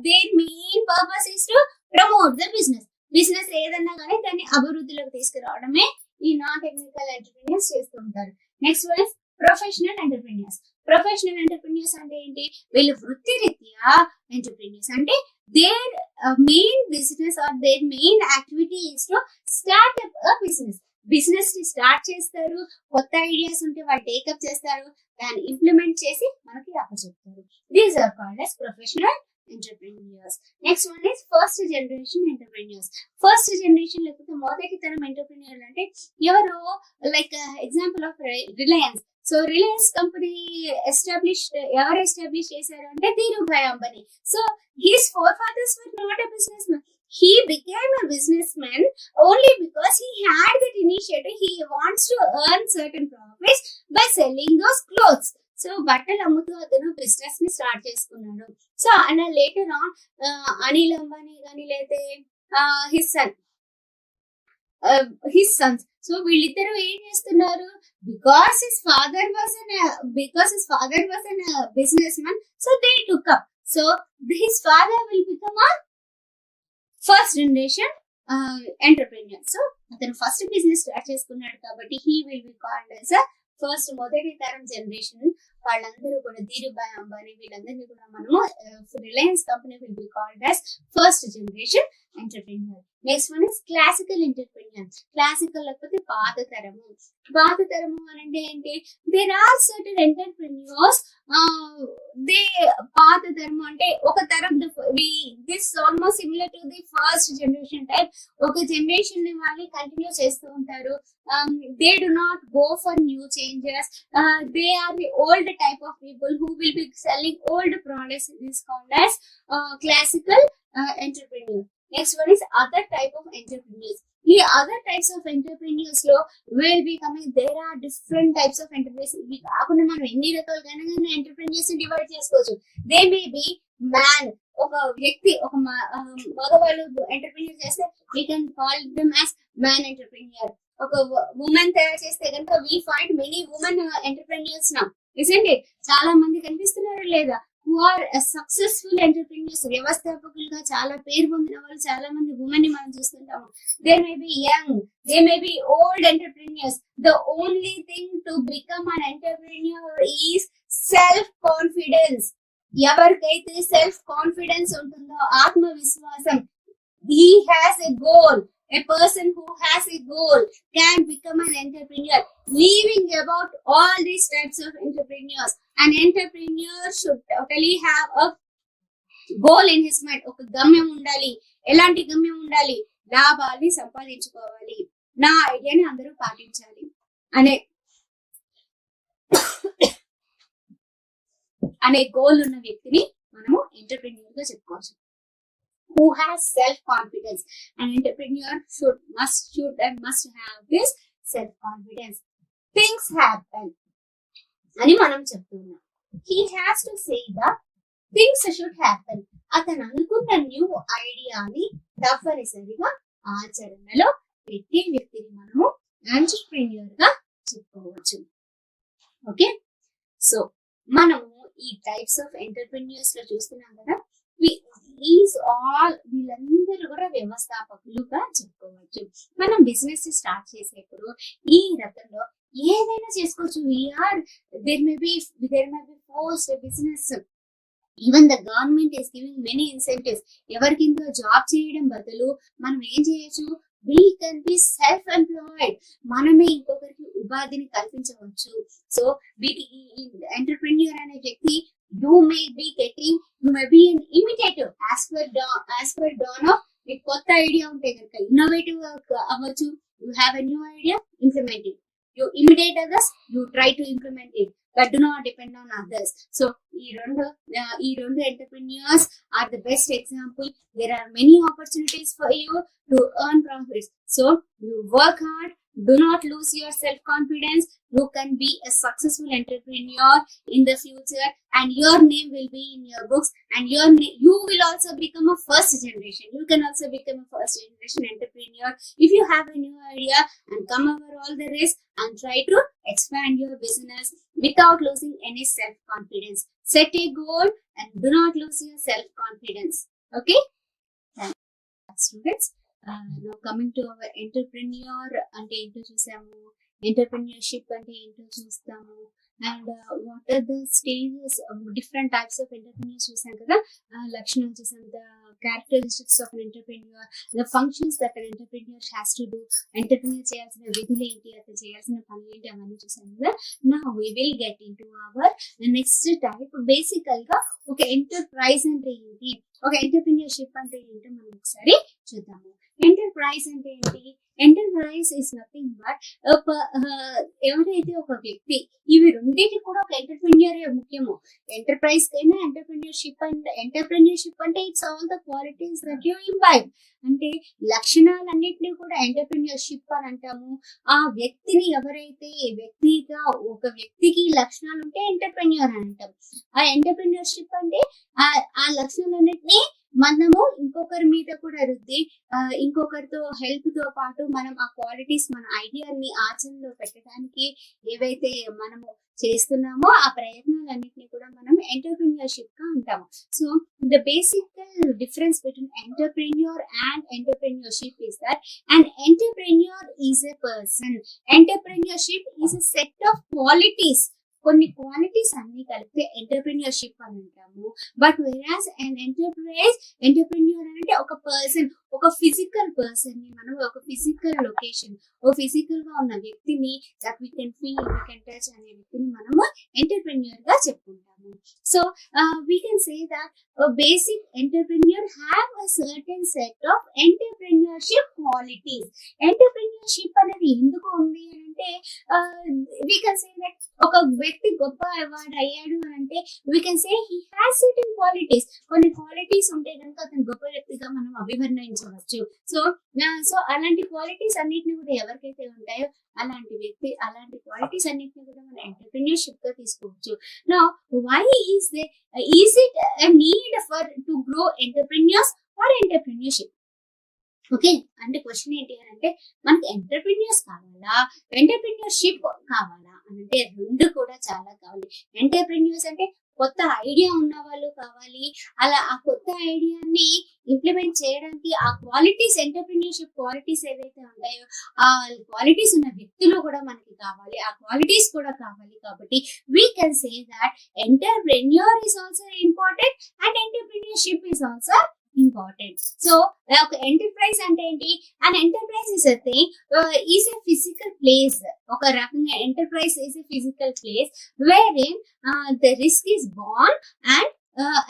their main purpose is to promote the business ఏదన్నా కానీ దాన్ని అభివృద్ధిలోకి తీసుకురావడమే ఈ నాన్ టెక్నికల్ ఎంటర్ప్రెన్యూర్స్ చేస్తూ ఉంటారు. Next one is professional entrepreneurs. Professional entrepreneurs అంటే ఏంటి, వీళ్ళు వృత్తిరీత్యా ఎంటర్ప్రెన్యూర్స్ అంటే their main business or their main activity is to start up a business ని స్టార్ట్ చేస్తారు, కొత్త ఐడియాస్ ఉంటే వాళ్ళు టేకప్ చేస్తారు, దాన్ని ఇంప్లిమెంట్ చేసి మనకి అప్పచెప్తారు. These are called as professional entrepreneurs. Next one is first generation entrepreneurs. First generation లేకపోతే మొదటి తరం ఎంటర్ప్రెన్యూర్ అంటే ఎవరు, like example of Reliance. So Reliance company ఎవరు ఎస్టాబ్లిష్ చేశారు అంటే Dhirubhai Ambani. So his forefathers were not a businessman. He became a businessman only because he had that initiative. He wants to earn certain profits by selling those clothes. So బట్టలు అమ్ముతూ అతను business ని start చేసుకున్నాడు. So and later on Anil Ambani కానీ లేకపోతే his Sons. So వీళ్ళిద్దరూ ఏం చేస్తున్నారు, because his father was an businessman, so they took up. So his father will become a first generation entrepreneur. So అతను ఫస్ట్ బిజినెస్ స్టార్ట్ చేసుకున్నాడు కాబట్టి he will be called as a first మొదటి తరం generation. వాళ్ళందరూ కూడా ధీరుభాయ్ అంబానీ వీళ్ళందరినీ కూడా మనము Reliance company will be called as first generation entrepreneur. Next one is classical entrepreneur. Classical లేకపోతే పాత తరము. పాత తరము అని అంటే ఏంటి? There are certain entrepreneurs. దే పాత తరము అంటే ఒక తరం, this almost similar to the first generation type. ఒక జనరేషన్ ని వాళ్ళు కంటిన్యూ చేస్తూ ఉంటారు. They do not go for new changes. They are the old type of people who will be selling old products. It is called as classical entrepreneur. Next one is other type of entrepreneurs. The other types of entrepreneurs lo will be coming. There are different types of entrepreneurs. ఇవి కాకుండా మనం ఎన్ని రకాలుగా entrepreneurs divide చేసుకోవచ్చు. They may be man, ఒక వ్యక్తి, ఒక మగవాళ్ళు ఎంటర్ప్రెన్యూర్ చేస్తే we can call them as man entrepreneur. ఒక ఉమెన్ తయారు చేస్తే కనుక we find many women entrepreneurs now, isn't it? చాలా మంది కనిపిస్తున్నారు లేదా? who are successful entrepreneurs, వ్యవస్థాపకులుగా చాలా పేరు పొందిన వాళ్ళు చాలా మంది ఉమెన్ ని మనం చూస్తుంటాము. They may be young, they may be old entrepreneurs. The only thing to become an entrepreneur is self confidence. ఎవరికైతే సెల్ఫ్ కాన్ఫిడెన్స్ ఉంటుందో, ఆత్మవిశ్వాసం, he has a goal. A person who has a goal can become an entrepreneur. Leaving about all these types of entrepreneurs, an entrepreneur should totally have a goal in his mind. ఒక గమ్యం ఉండాలి. ఎలాంటి గమ్యం ఉండాలి? లాభాన్ని సంపాదించుకోవాలి, నా ఐడియాని అందరూ పాటించాలి అనే గోల్ ఉన్న వ్యక్తిని మనము ఎంటర్ప్రెన్యూర్ గా చెప్పుకోవచ్చు. Who has self-confidence. An entrepreneur must have this self-confidence. Things happen అని మనం చెప్తున్నాం. He has to say that things should happen. అతను అనుకున్న న్యూ ఐడియాని తప్పనిసరిగా ఆచరణలో పెట్టే వ్యక్తిని మనము ఎంటర్ప్రెన్యూర్ గా చెప్పుకోవచ్చు. ఓకే, సో మనము ఈ టైప్స్ ఆఫ్ ఎంటర్ప్రెన్యూర్స్ లో చూస్తున్నాం కదా. వీళ్ళందరూ కూడా వ్యవస్థాపకులుగా చెప్పుకోవచ్చు. మనం బిజినెస్ స్టార్ట్ చేసేప్పుడు ఈ రకంలో ఏదైనా చేసుకోవచ్చు. there may be forced business. Even the government is giving many incentives. ఎవరికి ఇందులో జాబ్ చేయడం బదులు మనం ఏం చేయొచ్చు? we can be self-employed. మనమే ఇంకొకరికి ఉపాధిని కల్పించవచ్చు. సో ఎంటర్ప్రెన్యూర్ అనే వ్యక్తి you may be an imitator as per dawn of మీకు కొత్త ఐడియా ఉంటే కనుక ఇన్నోవేటివ్ అవ్వచ్చు. You have a new idea, implement it. You imitate others, you try to implement it, but do not depend on others. So ఈ రెండు entrepreneurs are the best example. There are many opportunities for you to earn profits. So you work hard, do not lose your self-confidence. You can be a successful entrepreneur in the future, and your name will be in your books, and you will also become a first generation. You can also become a first generation entrepreneur if you have a new idea and come over all the risk and try to expand your business without losing any self-confidence. Set a goal and do not lose your self-confidence. Okay, students. Now coming to our entrepreneur అంటే ఏంటో చూసాము, entrepreneurship అంటే ఏంటో చూస్తాము, and what are the stages, different types of entrepreneurs చూసాం కదా. లక్షణాలు చూసాం, the characteristics of an entrepreneur, the functions that an entrepreneur has to do, entrepreneur చేయాల్సిన విధులు ఏంటి, అతను చేయాల్సిన పనులు ఏంటి, అవన్నీ చూసాం కదా. Now we will get in to our next type. బేసికల్ గా ఒక ఎంటర్ప్రైజ్ అంటే ఏంటి, ఒక ఎంటర్ప్రెన్యూర్షిప్ అంటే ఏంటో మనం ఒకసారి చూద్దాము. ఎంటర్ప్రైజ్ అంటే ఏంటి? ఎంటర్ప్రైజ్ ఇస్ నథింగ్ బట్ ఎవరైతే ఒక వ్యక్తి, ఇవి రెండింటికి కూడా ఒక ఎంటర్ప్రెన్యూర్ ముఖ్యము. ఎంటర్ప్రైజ్ కైనా ఎంటర్ప్రెన్యూర్షిప్ అంటే it's all the qualities that you imbibe. అంటే లక్షణాలన్నింటినీ కూడా ఎంటర్ప్రెన్యూర్షిప్ అని అంటాము. ఆ వ్యక్తిని ఎవరైతే వ్యక్తిగా, ఒక వ్యక్తికి లక్షణాలు ఉంటే ఎంటర్ప్రెన్యూర్ అని అంటాం. ఆ ఎంటర్ప్రెన్యూర్షిప్ అంటే ఆ లక్షణాలన్నింటినీ మనము ఇంకొకరి మీద కూడా రుద్ది, ఇంకొకరితో హెల్ప్ తో పాటు మనం ఆ క్వాలిటీస్, మన ఐడియాని ఆచరణలో పెట్టడానికి ఏవైతే మనము చేస్తున్నామో ఆ ప్రయత్నాలన్నింటినీ కూడా మనం ఎంటర్ప్రెన్యూర్షిప్ గా అంటాము. So the basic difference between entrepreneur and entrepreneurship is that an entrepreneur is a person. Entrepreneurship is a set of qualities. కొన్ని క్వాలిటీస్ అన్ని కలిపితే ఎంటర్ప్రెన్యూర్షిప్ అని అంటాము. బట్ వెరాస్ అండ్ ఎంటర్ప్రెన్యూర్ అంటే ఒక పర్సన్, ఒక ఒక ఫిజికల్ పర్సన్ ని మనం ఒక ఫిజికల్ లొకేషన్ ఓ ఫిజికల్ గా ఉన్న వ్యక్తిని that we can feel we can touch అనే వ్యక్తిని మనము ఎంటర్ప్రెన్యూర్ గా చెప్పుకుంటాము. So we can say that basic entrepreneur have a certain set of entrepreneurship qualities. Entrepreneurship అనేది ఎందుకు ఉంది అంటే వీ కెన్ సే దట్ ఒక వ్యక్తి గొప్ప అవార్డ్ అయ్యాడు అని అంటే we can say he has certain qualities. కొన్ని క్వాలిటీస్ ఉంటే కనుక అతను గొప్ప వ్యక్తిగా మనం అభివర్ణించవచ్చు. సో అలాంటి క్వాలిటీస్ అన్నిటిని కూడా ఎవరికైతే ఉంటాయో అలాంటి వ్యక్తి అలాంటి క్వాలిటీస్ అన్నిటిని కూడా మనం ఎంటర్ప్రెన్యూర్షిప్ గా తీసుకోవచ్చు. Now why is it a need for to grow entrepreneurs or entrepreneurship? Okay, అంటే క్వశ్చన్ ఏంటి అని అంటే మనకి ఎంటర్ప్రెన్యూర్స్ కావాలా ఎంటర్ప్రెన్యూర్షిప్ కావాలా అని అంటే రెండు కూడా చాలా కావాలి. ఎంటర్ప్రెన్యూర్స్ అంటే కొత్త ఐడియా ఉన్న వాళ్ళు కావాలి. అలా ఆ కొత్త ఐడియాని ఇంప్లిమెంట్ చేయడానికి ఆ క్వాలిటీస్ ఎంటర్ప్రెన్యూర్షిప్ క్వాలిటీస్ ఏవైతే ఉంటాయో ఆ క్వాలిటీస్ ఉన్న వ్యక్తులు కూడా మనకి కావాలి. ఆ క్వాలిటీస్ కూడా కావాలి. కాబట్టి we can say that entrepreneur is also important and entrepreneurship is also important. So ఒక ఎంటర్ప్రైజ్ అంటే ఏంటి? And enterprise is a thing is a physical place. ఒక రకంగా enterprise is a physical place where in the risk is born and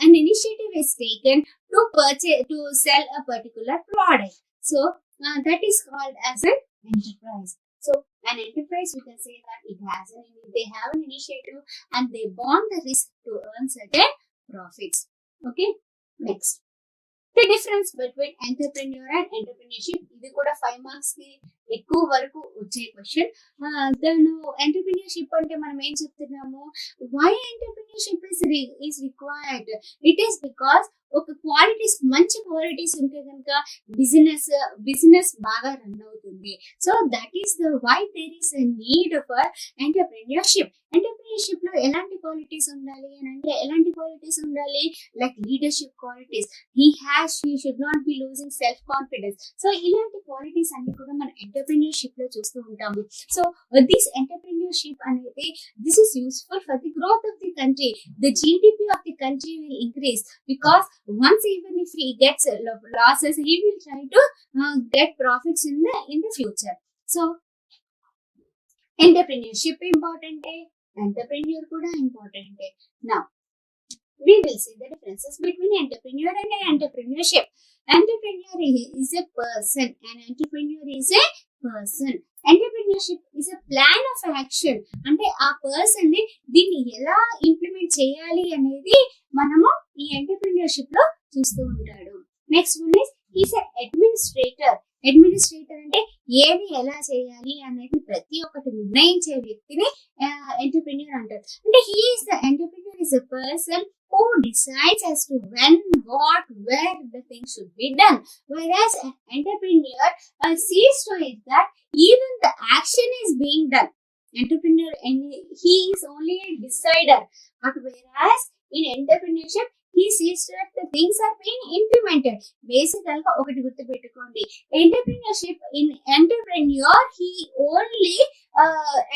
an initiative is taken to sell a particular product. So that is called as an enterprise. So an enterprise, we can say that they have an initiative and they born the risk to earn certain profits. Okay, next. The difference between entrepreneur and entrepreneurship, ఇది కూడా 5 marks కి ఎక్కువ వరకు వచ్చే question. దాని entrepreneurship అంటే మనం ఏం చెప్తున్నాము? Why entrepreneurship is required? It is because ఒక క్వాలిటీస్ మంచి క్వాలిటీస్ ఉంటే కనుక బిజినెస్ బాగా రన్ అవుతుంది. So that is the why there is a need for entrepreneurship. Entrepreneurship లో ఎలాంటి క్వాలిటీస్ ఉండాలి అని అంటే like leadership qualities. He should not be losing self confidence. So ఇలాంటి క్వాలిటీస్ అన్ని కూడా మనం ఎంటర్ప్రెన్యూర్షిప్ లో చూస్తూ ఉంటాము. సో దిస్ ఎంటర్ప్రెన్యూర్షిప్ అనేది this is useful for the growth of the country. The GDP of the country will increase because once even if he gets losses, he will try to get profits in the future. So entrepreneurship important, entrepreneur kuda important. Now we will see the differences between entrepreneur and entrepreneurship. Entrepreneur is a person and entrepreneur is a person. Entrepreneurship is a plan of action. అంటే ఆ person ని దీన్ని ఎలా implement చేయాలి అనేది మనము ఈ entrepreneurship లో చూస్తూ ఉంటాడు. Next one is is administrator. Administrator అంటే ఏది ఎలా చేయాలి అనేది ప్రతి ఒక్కటి నిర్ణయించే వ్యక్తిని ఎంటర్ప్రెన్యూర్ అంటారు. అంటే he is the entrepreneur is a person who decides as to when, what, where the thing should be done. Whereas an entrepreneur sees to it that even the action is being done. Entrepreneur, he is only a decider. But whereas in entrepreneurship, he sees that the things are being implemented. Basically, ఒకటి గుర్తుపెట్టుకోండి, entrepreneurship in entrepreneur,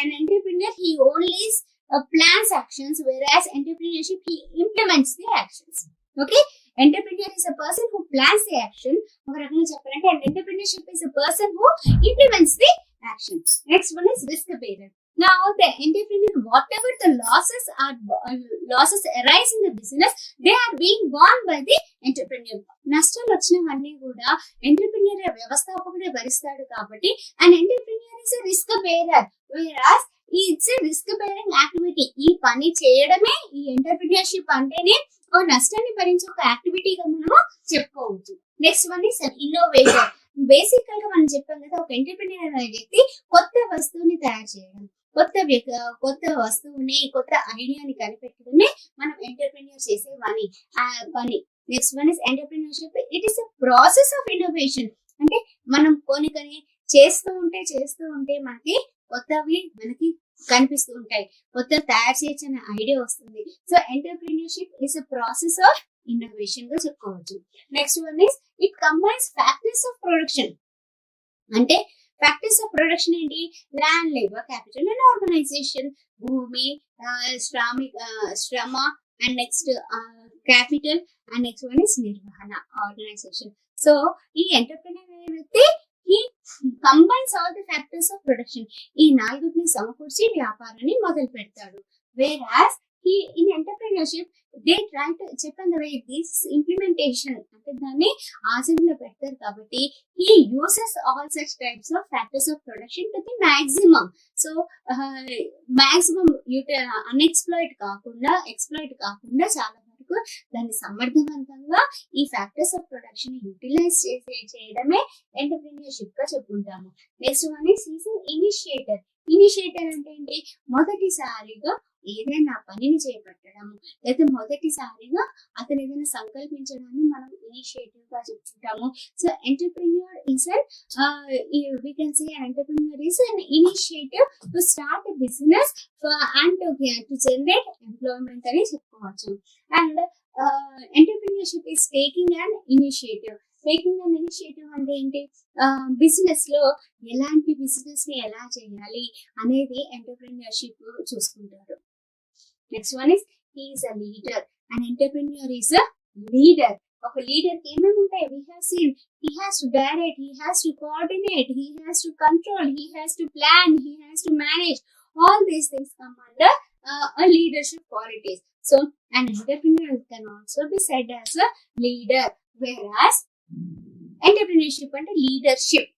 an entrepreneur, he only plans actions, whereas entrepreneurship, he implements the actions. Okay, entrepreneur is a person who plans the action. ఒక రకంగా చెప్పాలంటే and entrepreneurship is a person who implements the action. Next one is risk bearer. Now the entrepreneur, whatever the losses arise in the business, they are being borne by the entrepreneur. నష్టాలు వచ్చినవన్నీ కూడా entrepreneur వ్యవస్థాపకుడే భరిస్తాడు. కాబట్టి an entrepreneur is a risk bearer, whereas it's a risk bearing activity. ఈ పని చేయడమే ఈ entrepreneurship అంటేనే ఒక నష్టాన్ని భరించే ఒక యాక్టివిటీగా మనము చెప్పుకోవచ్చు. Next one is innovator. బేసికల్ గా మనం చెప్పాం కదా, ఒక ఎంటర్ప్రెన్యూర్ అనే వ్యక్తి కొత్త వస్తువుని తయారు చేయడం, కొత్త వస్తువుని కొత్త ఐడియాని కనిపెట్టడమే మనం ఎంటర్ప్రెన్యూర్ చేసే పని. Next one is entrepreneurship. It is a process of innovation. అంటే మనం కొన్ని చేస్తూ ఉంటే మనకి కొత్తవి మనకి కనిపిస్తూ ఉంటాయి, కొత్త తయారు చేయొచ్చు అనే ఐడియా వస్తుంది. So entrepreneurship is a process of innovation గా చెప్పుకోవచ్చు. Next one is it combines factors of production. అంటే ఫ్యాక్టర్స్ ఆఫ్ ప్రొడక్షన్ ఏంటి? Land, labour, capital and organisation. భూమి, శ్రమ and next capital and next one is నిర్వహణ, organisation. So ఈ entrepreneur అనే వ్యక్తి ఈ combines all the factors of production, ఈ నాలుగుని సమకూర్చి వ్యాపారాన్ని మొదలు పెడతాడు. Whereas in entrepreneurship they try to, చెప్పాను కదా, దిస్ ఇంప్లిమెంటేషన్ అంటే దాన్ని ఆచరణలో పెడతారు కాబట్టి he uses all such types of factors of production to the maximum. So maximum unexploit కాకుండా, ఎక్స్ప్లాయిట్ కాకుండా చాలా వరకు దాన్ని సమర్థవంతంగా ఈ ఫ్యాక్టర్స్ ఆఫ్ ప్రొడక్షన్ యూటిలైజ్ చేయడమే ఎంటర్ప్రెన్యూర్షిప్ గా చెప్పుకుంటాము. Next one is initiator. Initiator అంటే ఏంటి? మొదటిసారిగా ఏదైనా పనిని చేపట్టడము, లేదా మొదటిసారిగా అతను ఏదైనా సంకల్పించడాన్ని మనం ఇనిషియేటివ్ గా చెప్పుకుంటాము. So entrepreneur is we can say an entrepreneur is an initiative to start a business and to generate employment అని చెప్పుకోవచ్చు. And entrepreneurship is taking an initiative. Taking an initiative అంటే ఏంటి? బిజినెస్ లో ఎలాంటి బిజినెస్ ని ఎలా చేయాలి అనేది ఎంటర్ప్రెన్యూర్షిప్ చూసుకుంటారు. Next one is he is a leader. And entrepreneur is a leader. ఒక లీడర్ కి ఏమేమి ఉంటాయి? We have scene he has to direct, he has to coordinate, he has to control, he has to plan, he has to manage. All these things come under a leadership qualities. So an entrepreneur can also be said as a leader, whereas entrepreneurship అంటే leadership.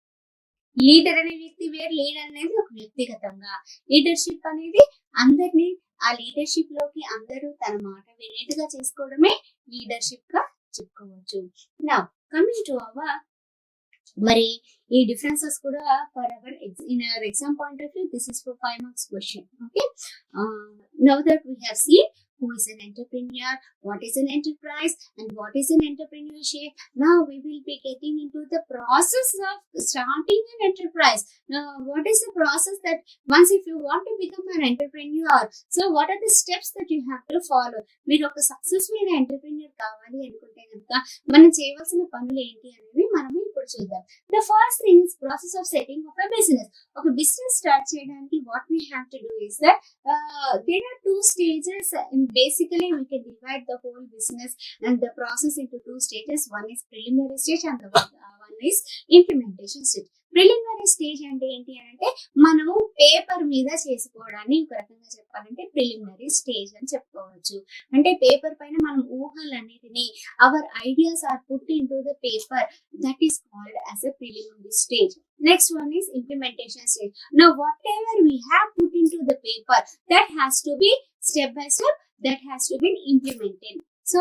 Leader అనే వ్యక్తి వేరు, leader అనేది ఒక వ్యక్తిగతంగా, leadership అనేది అందరినీ ఆ లీడర్షిప్ లోకి అందరూ తన మాట వినేట్టుగా చేసుకోవడమే లీడర్షిప్ గా చెప్పుకోవచ్చు. నౌ కమింగ్ టు అవర్, మరి ఈ డిఫరెన్సెస్ కూడా for hour in our exam point of view this is for 5 marks question. Okay, now that we have seen who is an entrepreneur, what is an enterprise, and what is an entrepreneurship, now we will be getting into the process of starting an enterprise. Now what is the process that once if you want to become an entrepreneur, so what are the steps that you have to follow? మీరు ఒక successful entrepreneur కావాలి అనుకుంటే కనుక మనం చేయవలసిన పనులు ఏంటి అనేది మనం ఇప్పుడు చూద్దాం. The first thing is process of setting of a business. ఒక బిజినెస్ స్టార్ట్ చేయడానికి what we have to do is that there are 2 stages. Basically we can divide the whole business and the process into 2 stages. One is preliminary stage and the one is implementation stage. Preliminary stage అంటే ఏంటి అంటే మనము paper మీద చేసుకోవడాన్ని ఒక రకంగా చెప్పాలంటే preliminary stage అని చెప్పుకోవచ్చు. అంటే పేపర్ పైన మనం ఊహలన్నిటిని, our ideas are put in to the paper, that is called as a preliminary stage. Next one is implementation stage. Now whatever we have put into the paper, that has to be step by step, that has to be implemented. So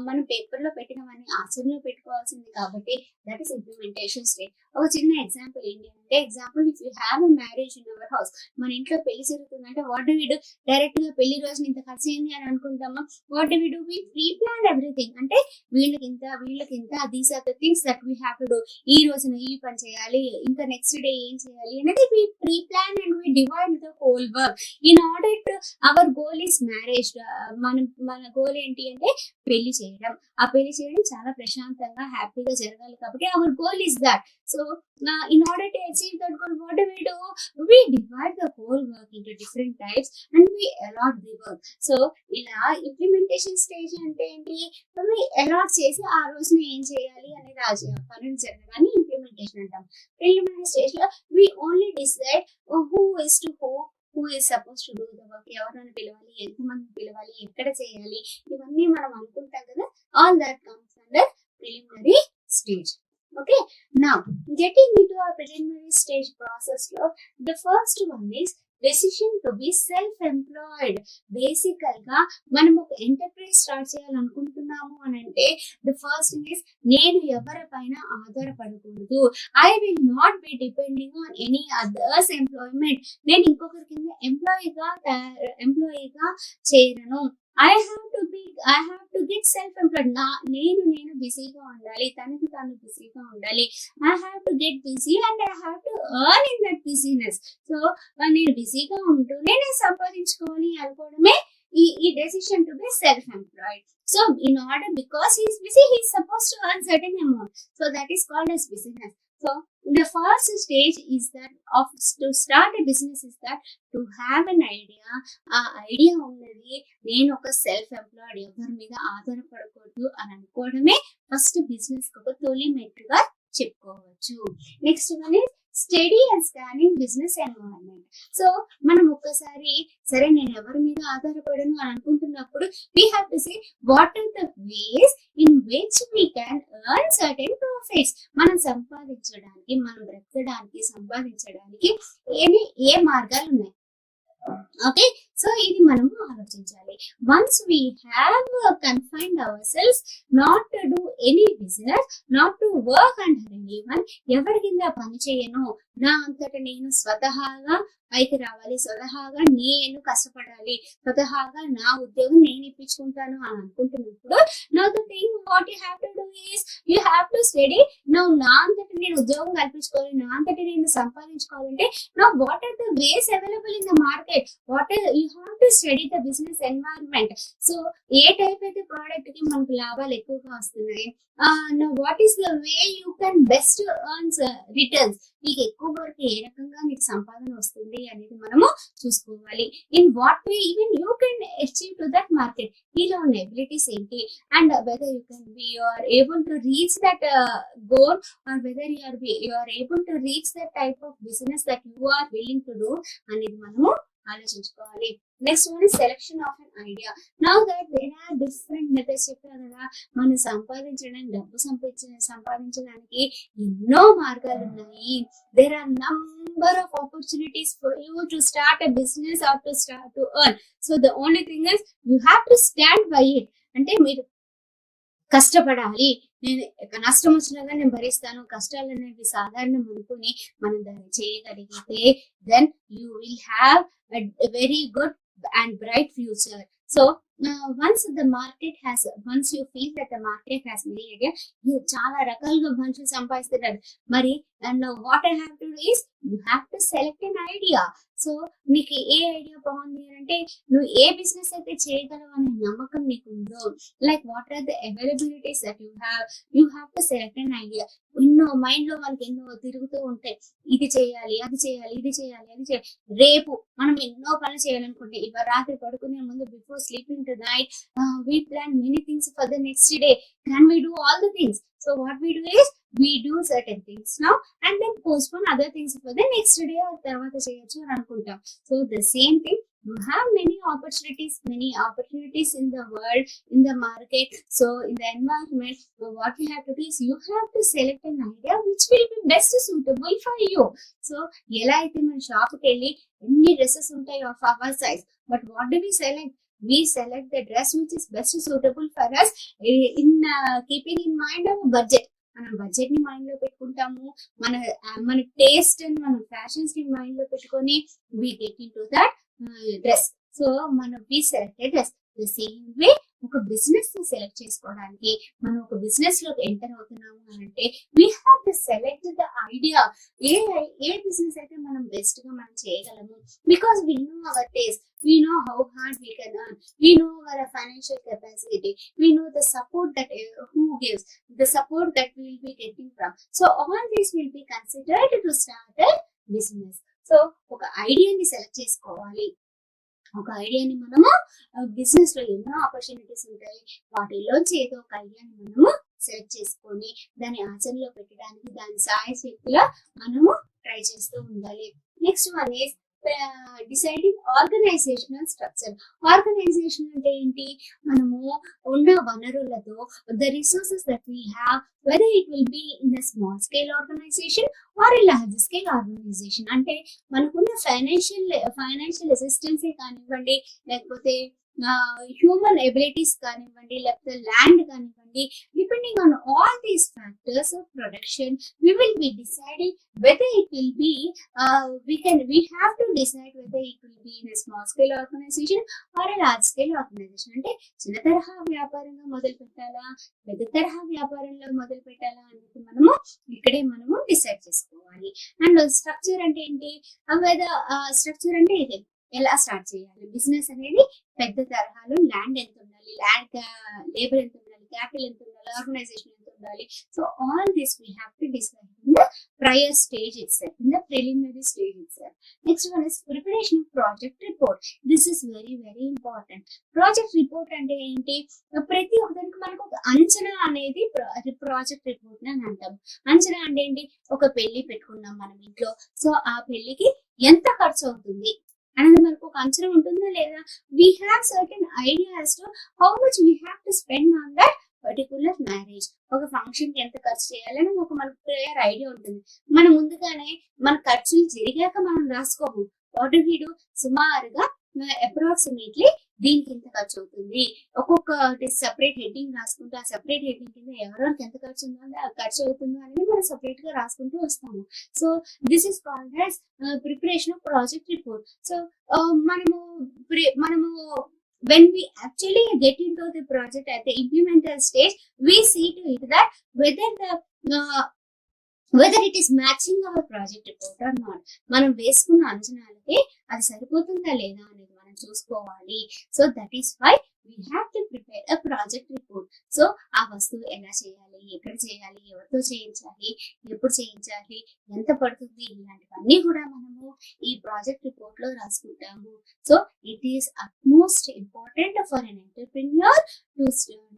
మనం paper లో పెట్టినవన్నీ ఆచరణలో పెట్టుకోవాల్సింది కాబట్టి that is implementation stage. ఒక చిన్న example ఏంటి అంటే, example if you have a marriage in our house, మన ఇంట్లో పెళ్లి జరుగుతుందంటే what do we do? Direct గా పెళ్లి రోజున ఇంత ఖర్చు అయింది అని అనుకుంటామా? What do we do? We preplan everything. అంటే వీళ్ళకి ఇంత these are the things that we have to do. ఈ రోజున ఈ పని చేయాలి, ఇంకా నెక్స్ట్ డే ఏం చేయాలి అనేది we preplan and we divide the whole work in order to our goal is marriage. మన గోల్ ఏంటి అంటే పెళ్లి చేయడం. ఆ పెళ్లి చేయడం చాలా ప్రశాంతంగా హ్యాపీగా జరగాలి కాబట్టి hour goal is that. So in order to achieve that goal, what do? We divide the whole work into different types and we allot the work. So ఇలా ఇంప్లిమెంటేషన్ స్టేజ్ అంటే ఏంటి? we allot చేసి ఆ రోజున ఏం చేయాలి అనేది ఆ పనులు జరగడాన్ని ఇంప్లిమెంటేషన్ అంటాం. ప్రిలిమినరీ స్టేజ్ లో we only decide who is supposed to do the work, ఎవరైనా పిలవాలి, ఎంతమంది పిలవాలి, ఎక్కడ చేయాలి, ఇవన్నీ మనం అనుకుంటాం కదా. All that comes under preliminary stage. Okay, now getting into our preliminary stage process లో the first one is decision to be self-employed. బేసికల్ గా మనం ఒక ఎంటర్ప్రైజ్ స్టార్ట్ చేయాలనుకుంటున్నాము అని అంటే ద ఫస్ట్ థింగ్ ఇస్ నేను ఎవరిపైన ఆధారపడకూడదు. I will not be depending on any others employment. నేను ఇంకొకరి కింద ఎంప్లాయీగా చేరను. I have to get self-employed. నేను బిజీగా ఉండాలి, తనకి తాను బిజీగా ఉండాలి. I have to get busy and I have to earn in that busyness. So నేను బిజీగా ఉంటూనే నేను సంపాదించుకోవాలి అనుకోవడమే ఈ decision to be self-employed. So in order, because he is busy, he is supposed to earn certain amount. So that is called as business. So the first stage is that of to start a business is that to have an idea. ఆ idea ఉన్నది నేను ఒక self employed, ఎవరి మీద ఆధారపడకూడదు అని అనుకోవడమే first business ఒక తొలి మెట్టుగా చెప్పుకోవచ్చు. Next one is study and scanning business environment. So మనం ఒక్కసారి సరే నేను ఎవరి మీద ఆధారపడను అని అనుకుంటున్నప్పుడు we have to say what are the ways in which we can earn certain profits. మనం సంపాదించడానికి, మనం బ్రతకడానికి, సంపాదించడానికి ఏ మార్గాలు ఉన్నాయి. ఓకే, సో ఇది మనము ఆలోచించాలి. Once we have confined our selves not to do any business, not to work under anyone, ఎవరి కింద పని చేయను, నా అంతటా నేను స్వతహాగా పైకి రావాలి, స్వతహాగా నేను కష్టపడాలి, స్వతహాగా నా ఉద్యోగం నేను ఇప్పించుకుంటాను అని అనుకుంటున్నప్పుడు now the thing what you have to do is you have to study. నా అంతటా నేను ఉద్యోగం కల్పించుకోవాలి, నా అంతటా నేను సంపాదించుకోవాలంటే నా what are the ways available in the market, what are you have to study the business environment. So ఏ టైప్ అయితే ప్రోడక్ట్ కి మనకు లాభాలు ఎక్కువగా వస్తున్నాయి, what is the way you can best earns returns, నీకు ఎక్కువ వరకు ఏ రకంగా నీకు సంపాదన వస్తుంది అనేది మనము చూసుకోవాలి. In what way even you can achieve to that market, నీలో ఉన్న ఎబిలిటీస్ ఏంటి, and whether you can be you are able to reach that goal, or whether you are able to reach that type of business that you are willing to do అనేది మనము ఆలోచించుకోవాలి. Next one is selection of an idea. Now that there are different methods చెప్పారు కదా, మనం సంపాదించడానికి, డబ్బు సంపాదించడానికి ఎన్నో మార్గాలు ఉన్నాయి. There are number of opportunities for you to start a business or to start to earn. So the only thing is you have to stand by it. అంటే మీరు కష్టపడాలి, నేను నష్టం వచ్చినా కానీ నేను భరిస్తాను, కష్టాలు అనేవి సాధారణం అనుకుని మనం దాన్ని చేయగలిగితే then you will have a very good and bright future. So once you feel that the market has many ideas, చాలా రకాలుగా మనుషులు సంపాదిస్తున్నారు మరి, and what I have to do is you have to select an idea. So నీకు ఏ idea బాగుంది అంటే నువ్వు ఏ business అయితే చేయగలవు అనే నమ్మకం నీకు ఉందో, like what are the availabilities that you have to select an idea. ఎన్నో మైండ్ లో మనకి ఎన్నో తిరుగుతూ ఉంటాయి, ఇది చేయాలి, అది చేయాలి, ఇది చేయాలి, అది చేయాలి. రేపు మనం ఎన్నో పనులు చేయాలనుకుంటే ఇవాళ రాత్రి పడుకునే ముందు before sleeping to night we plan many things for the next day. Can we do all the things? So what we do is we do certain things now and then postpone other things for the next day or tarvata cheyochu అని అనుకుంటాం. So the same thing, you have many opportunities in the world, in the market, so in the environment. So what you have to do is you have to select an idea which will be best suitable for you. So ఎలా అయితే మన shop కి వెళ్ళి ఎన్ని dresses ఉంటాయి of our size, but what do we select? We select the dress which is best suitable for us in keeping in mind our budget. మనం budget ని mind లో పెట్టుకుంటాము, మన టేస్ట్ అండ్ మన ఫ్యాషన్స్ ని మైండ్ లో పెట్టుకొని we get into that dress. So మనం we select a dress. The same way ఒక బిజినెస్ ని సెలెక్ట్ చేసుకోవడానికి, మనం ఒక బిజినెస్ లోకి ఎంటర్ అవుతున్నాము అంటే we have to select the idea. A business అయితే మనం బెస్ట్ గా మనం చేయగలము, because we know our taste, we know how hard we can earn, we know our financial capacity, we know the support that who gives, the support that we will be getting from. So all these will be considered to start a business. So ఒక ఐడియాని select చేసుకోవాలి. ఒక ఐడియాని మనము business లో ఎన్నో opportunities ఉంటాయి, వాటిలోంచి ఏదో ఒక ఐడియాని మనము సెలెక్ట్ చేసుకొని దాన్ని ఆచరణలో పెట్టడానికి దాని సాయశక్తిలో మనము ట్రై చేస్తూ ఉండాలి. Next one is deciding organisational structure. Organisation అంటే ఏంటి, మనము ఉన్న వనరులతో the resources that we have, whether it will be in a small scale organization or a large scale organization. అంటే మనకున్న ఫైనాన్షియల్ అసిస్టెన్స్ కానివ్వండి, లేకపోతే హ్యూమన్ ఎబిలిటీస్ కానివ్వండి, లేకపోతే ల్యాండ్ కానివ్వండి, depending on all these factors of production we will be deciding whether it will be we have to decide whether it will be in a small scale organization or a large scale organization. అంటే చిన్న తరహా వ్యాపారంగా మొదలు పెట్టాలా, పెద్ద తరహా వ్యాపారంలో మొదలు పెట్టాలా అనేది మనము ఇక్కడే మనము డిసైడ్ చేసుకోవాలి. అండ్ స్ట్రక్చర్ అంటే ఏంటి, స్ట్రక్చర్ అంటే ఇది ఎలా స్టార్ట్ చేయాలి బిజినెస్ అనేది పెద్ద తరహాలో ల్యాండ్ ఎంత ఉండాలి, ల్యాండ్ లేబర్ ఎంత ఉండాలి, క్యాపిటల్ ఎంత ఉండాలి, ఆర్గనైజేషన్ ఎంత ఉండాలి. So all this we have to decide in the prior stage itself, in the preliminary stage itself. Next one is preparation of project report. This is very very important. Project report అంటే ఏంటి, ప్రతి ఒక్కదానికి మనకు ఒక అంచనా అనేది project report అని అంటాం. అంచనా అంటే ఏంటి, ఒక పెళ్లి పెట్టుకున్నాం మనం ఇంట్లో, సో ఆ పెళ్లికి ఎంత ఖర్చు అవుతుంది అనేది మనకు ఒక అంచనా ఉంటుందా లేదా. We have certain ideas to how much we have to spend on that particular marriage. ఒక ఫంక్షన్ కి ఎంత ఖర్చు చేయాలని ఒక మనకు క్లియర్ ఐడియా ఉంటుంది. మనం ముందుగానే మన ఖర్చులు జరిగాక మనం రాసుకోము. వాట్ వి డు, సుమారుగా అప్రాక్సిమేట్లీ దీనికి ఎంత ఖర్చు అవుతుంది, ఒక్కొక్కటి సెపరేట్ హెడ్డింగ్ రాసుకుంటూ ఆ సెపరేట్ హెడ్డింగ్ కింద ఎవరెవరికి ఎంత ఖర్చు అవుతుందో అనేది మనం సెపరేట్ గా రాసుకుంటూ వస్తాము. So this is called as preparation of project report. So మనము when we actually get into the project at the implemental stage, we see to it that whether it is matching our project report or not. మనం వేసుకున్న అంచనాలకి అది సరిపోతుందా లేదా అనేది మనం చూసుకోవాలి. So that is why we have to prepare a project report. సో ఆ వస్తువు ఎలా చేయాలి, ఎక్కడ చేయాలి, ఎవరితో చేయించాలి, ఎప్పుడు చేయించాలి, ఎంత పడుతుంది, ఇలాంటివన్నీ కూడా మనము ఈ ప్రాజెక్ట్ రిపోర్ట్ లో రాసుకుంటాము. So it is utmost important for an entrepreneur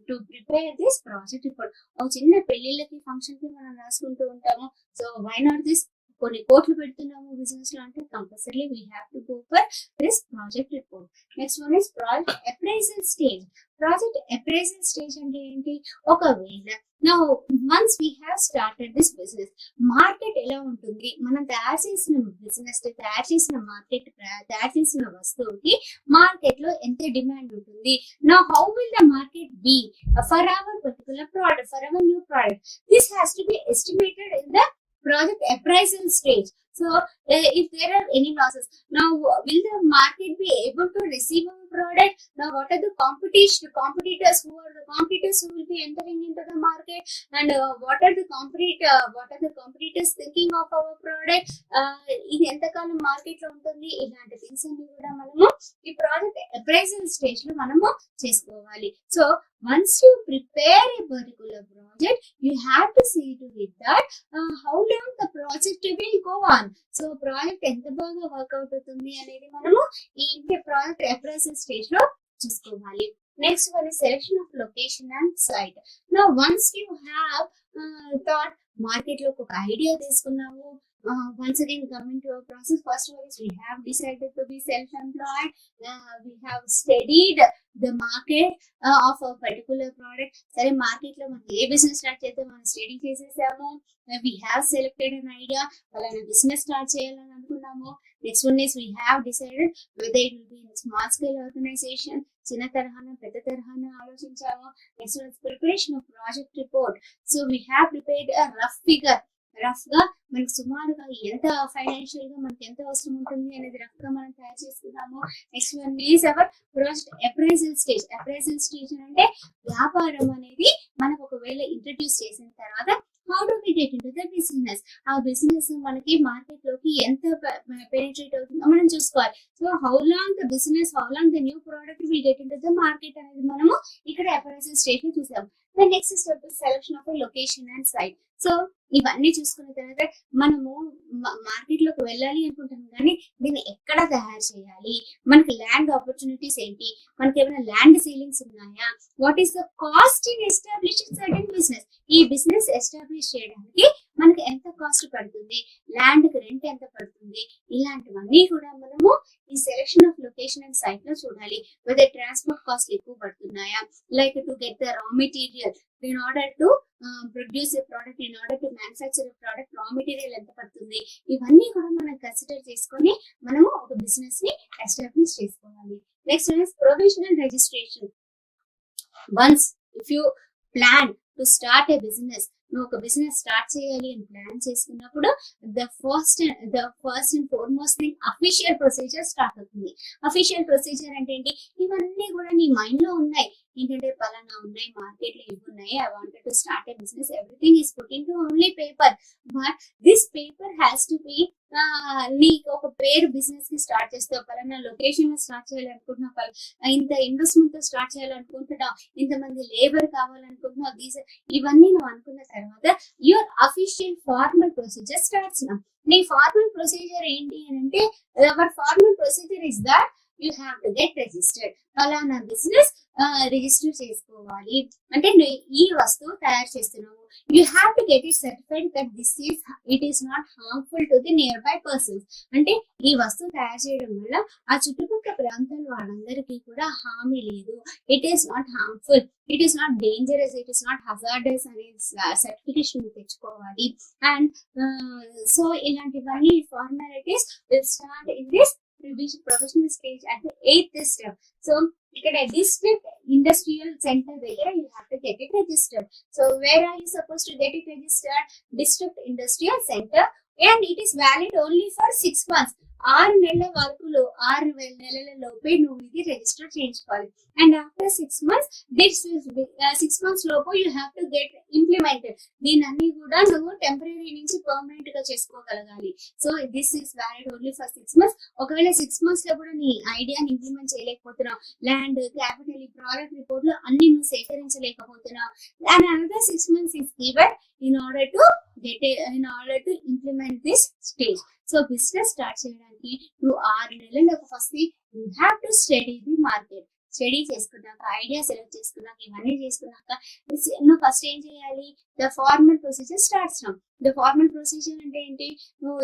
to prepare this project report. ఒక చిన్న పెళ్లిళ్ళకి ఫంక్షన్ కి మనం రాసుకుంటూ ఉంటాము. సో వై నాట్ దిస్, కొన్ని కోట్లు పెడుతున్నాము బిజినెస్ లో అంటే compulsory we have to go for this project report. Next one is project appraisal stage. Project appraisal stage అంటే ఏంటి, ఒకవేళ now once we have started this business, market ఎలా ఉంటుంది, మనం తయారు చేసిన బిజినెస్, తయారు చేసిన వస్తువుకి మార్కెట్ లో ఎంత డిమాండ్ ఉంటుంది. now how will the market be for our particular product, for our new product? This has to be estimated in the project appraisal stage. So if there are any losses, now will the market be able to receive our product? Now what are the competitors, who are the competitors who will be entering into the market, and what are the competitors thinking of our product? ఇది ఎంతకాలం market లో ఉంటుంది, ఇలాంటి things అన్ని కూడా మనము ఈ project appraisal stage లో మనము చేసుకోవాలి. So once you prepare a particular project, you have to see to it that how long the project will go on. So project ఎంత బాగా వర్కౌట్ అవుతుంది అనేది మనము ఈ ప్రాజెక్ట్ అప్రైజల్ స్టేజ్ లో చూసుకోవాలి. Next one is selection of location and site. Now once you have thought, market లో ఒక ఐడియా తీసుకున్నాము. Once again coming to our process, first of all is we have decided to be self-employed. We have studied the market of a particular product. సరే market లో మనం ఏ business start చేద్దాం మనం study చేసేసాము. We have selected an idea, అలానే business start చేయాలని అనుకున్నాము. Next one is we have decided whether it will be in small scale organization, చిన్న తరహాన పెద్ద తరహాన ఆలోచించాము. Next one is preparation of project report. So we have prepared a rough figure. Rough గా మనకి సుమారుగా ఎంత ఫైనాన్షియల్ గా మనకి ఎంత అవసరం ఉంటుంది అనేది రఫ్ గా మనం తయారు చేసుకున్నాము. Next one is our project appraisal stage. Appraisal stage అంటే వ్యాపారం అనేది మనకు ఒకవేళ ఇంట్రడ్యూస్ చేసిన తర్వాత how do we get into the business, ఆ బిజినెస్ మనకి మార్కెట్ లోకి ఎంత పెనిట్రేట్ అవుతుందో మనం చూసుకోవాలి. So how long the new product will get into the market అనేది మనము ఇక్కడ అప్రైజల్ స్టేజ్ లో చూసాము. The next step is selection of a location and site. So ఇవన్నీ చూసుకున్న తర్వాత మనము మార్కెట్ లోకి వెళ్ళాలి అనుకుంటాం, కానీ దీన్ని ఎక్కడ తయారు చేయాలి, మనకి ల్యాండ్ ఆపర్చునిటీస్ ఏంటి, మనకి ఏమైనా ల్యాండ్ సీలింగ్స్ ఉన్నాయా, what is the cost in establishing certain business, ఈ బిజినెస్ ఎస్టాబ్లిష్ చేయడానికి మనకి ఎంత కాస్ట్ పడుతుంది, ల్యాండ్ కి రెంట్ ఎంత పడుతుంది, ఇలాంటివన్నీ కూడా మనము ఈ selection of location and site లో చూడాలి. వెదర్ ట్రాన్స్పోర్ట్ కాస్ట్ ఎక్కువ పడుతున్నాయా, like to get the raw material in order to produce a product, in order to manufacture a product, raw material ఎంత పడుతుంది, ఇవన్నీ కూడా మనం కన్సిడర్ చేసుకొని మనము ఒక బిజినెస్ ని ఎస్టాబ్లిష్ చేసుకోవాలి. Next is provisional registration. Once if you plan to start A business, నువ్వు ఒక బిజినెస్ స్టార్ట్ చేయాలి అని ప్లాన్ చేసుకున్నప్పుడు the first and foremost thing official procedure start అవుతుంది. అఫీషియల్ ప్రొసీజర్ అంటే ఏంటి, ఇవన్నీ కూడా నీ మైండ్ లో ఉన్నాయి, ఏంటంటే పలానా ఉన్నాయి, మార్కెట్ లో ఇవి ఉన్నాయి, I wanted to start A business, everything is put in to only paper. But this paper has to be, నీకు ఒక పేరు బిజినెస్ కి స్టార్ట్ చేస్తావు, పలానా లొకేషన్ లో స్టార్ట్ చేయాలనుకుంటున్నావు, ఇంత ఇన్వెస్ట్మెంట్ తో స్టార్ట్ చేయాలనుకుంటున్నావు, ఇంతమంది లేబర్ కావాలనుకుంటున్నావు, ఇవన్నీ నువ్వు అనుకున్న తర్వాత your official formal procedure starts నా. నీ ఫార్మల్ ప్రొసీజర్ ఏంటి అని అంటే, our formal procedure is that you have to get registered. ఫలానా బిజినెస్ రిజిస్టర్ చేసుకోవాలి అంటే, ఈ వస్తువు తయారు చేస్తున్నావు, you have to get it certified that it is not harmful to the nearby persons. అంటే ఈ వస్తువు తయారు చేయడం వల్ల ఆ చుట్టుపక్కల ప్రాంతాల వాళ్ళందరికీ కూడా హామీ లేదు, it is not harmful, it is not dangerous, it is not hazardous అనే సర్టిఫికేషన్ తెచ్చుకోవాలి. అండ్ సో ఇలాంటివన్నీ formalities will start in this professional stage at the 8th step. So ఇక్కడ district industrial center దగ్గర you have to get it registered. So where are you supposed to get it registered? District industrial center, and it is valid only for 6 months. 6 నెలల వరకు 6 నెలల లోపే నువ్వు ఇది register చేయించుకోవాలి. And after 6 months, 6 months లోపు you have to get implemented. దీని అన్ని కూడా నువ్వు టెంపరీ నుంచి పర్మనెంట్ గా చేసుకోగలగాలి. So this is valid only for 6 months. ఒకవేళ 6 months లో కూడా నీ ఐడియాని ఇంప్లిమెంట్ చేయలేకపోతున్నావు, ల్యాండ్, క్యాపిటల్, ప్రాడక్ట్ రిపోర్ట్లు అన్ని నువ్వు సేకరించలేకపోతున్నావు, and another 6 months is given in order to implement this stage. So business start చేయడానికి నువ్వు 6 నెలలకు first you have to study the market. Study చేసుకున్నాక, ఐడియా సెలెక్ట్ చేసుకున్నాక, ఇవన్నీ చేసుకున్నాక నువ్వు ఫస్ట్ ఏం చేయాలి? The formal procedure starts now. The formal procedure అంటే ఏంటి? నువ్వు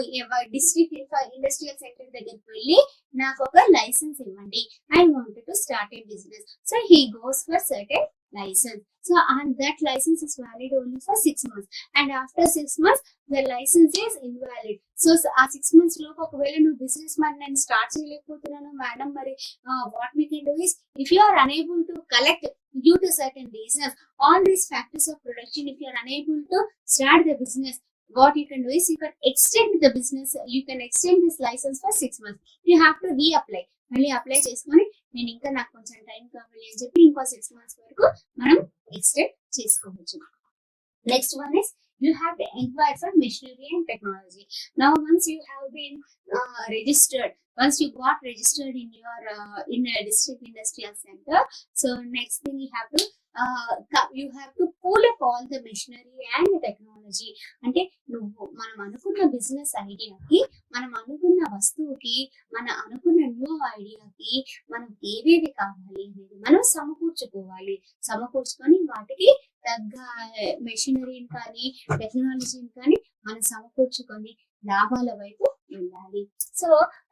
డిస్ట్రిక్ట్ ఇండస్ట్రియల్ సెంటర్ దగ్గరికి వెళ్ళి నాకు ఒక లైసెన్స్ ఇవ్వండి, I wanted to start A business. So he goes for certain license. So and that license is valid only for 6 months, and after 6 months the license is invalid. So ఆ 6 months లోపు ఒకవేళ నువ్వు business మరి నేను start చేయలేకపోతున్నాను madam, మరి what we can do is, if you are unable to collect due to certain reasons all these factors of production, if you are unable to start the business, what you can do is you can extend the business, you can extend this license for 6 months. You have to reapply, మళ్ళీ apply చేసుకొని నేను ఇంకా నాకు కొంచెం time కావాలి అని చెప్పి ఇంకో 6 months వరకు మనం ఎక్స్టెండ్ చేసుకోవచ్చు. Next one is you have to inquire for machinery and technology. Now once you have been registered, once you got registered in your in a district industrial center, so next thing you have to pull up all the machinery and technology. అంటే నువ్వు మనం అనుకున్న business ఐడియాకి, మనం అనుకున్న వస్తువుకి, మనం అనుకున్న new ఐడియాకి మనకు ఏవేవి కావాలి అనేది మనం సమకూర్చుకొని వాటికి తగ్గ మెషినరీని కానీ టెక్నాలజీని కానీ మనం సమకూర్చుకొని లాభాల వైపు వెళ్ళాలి. So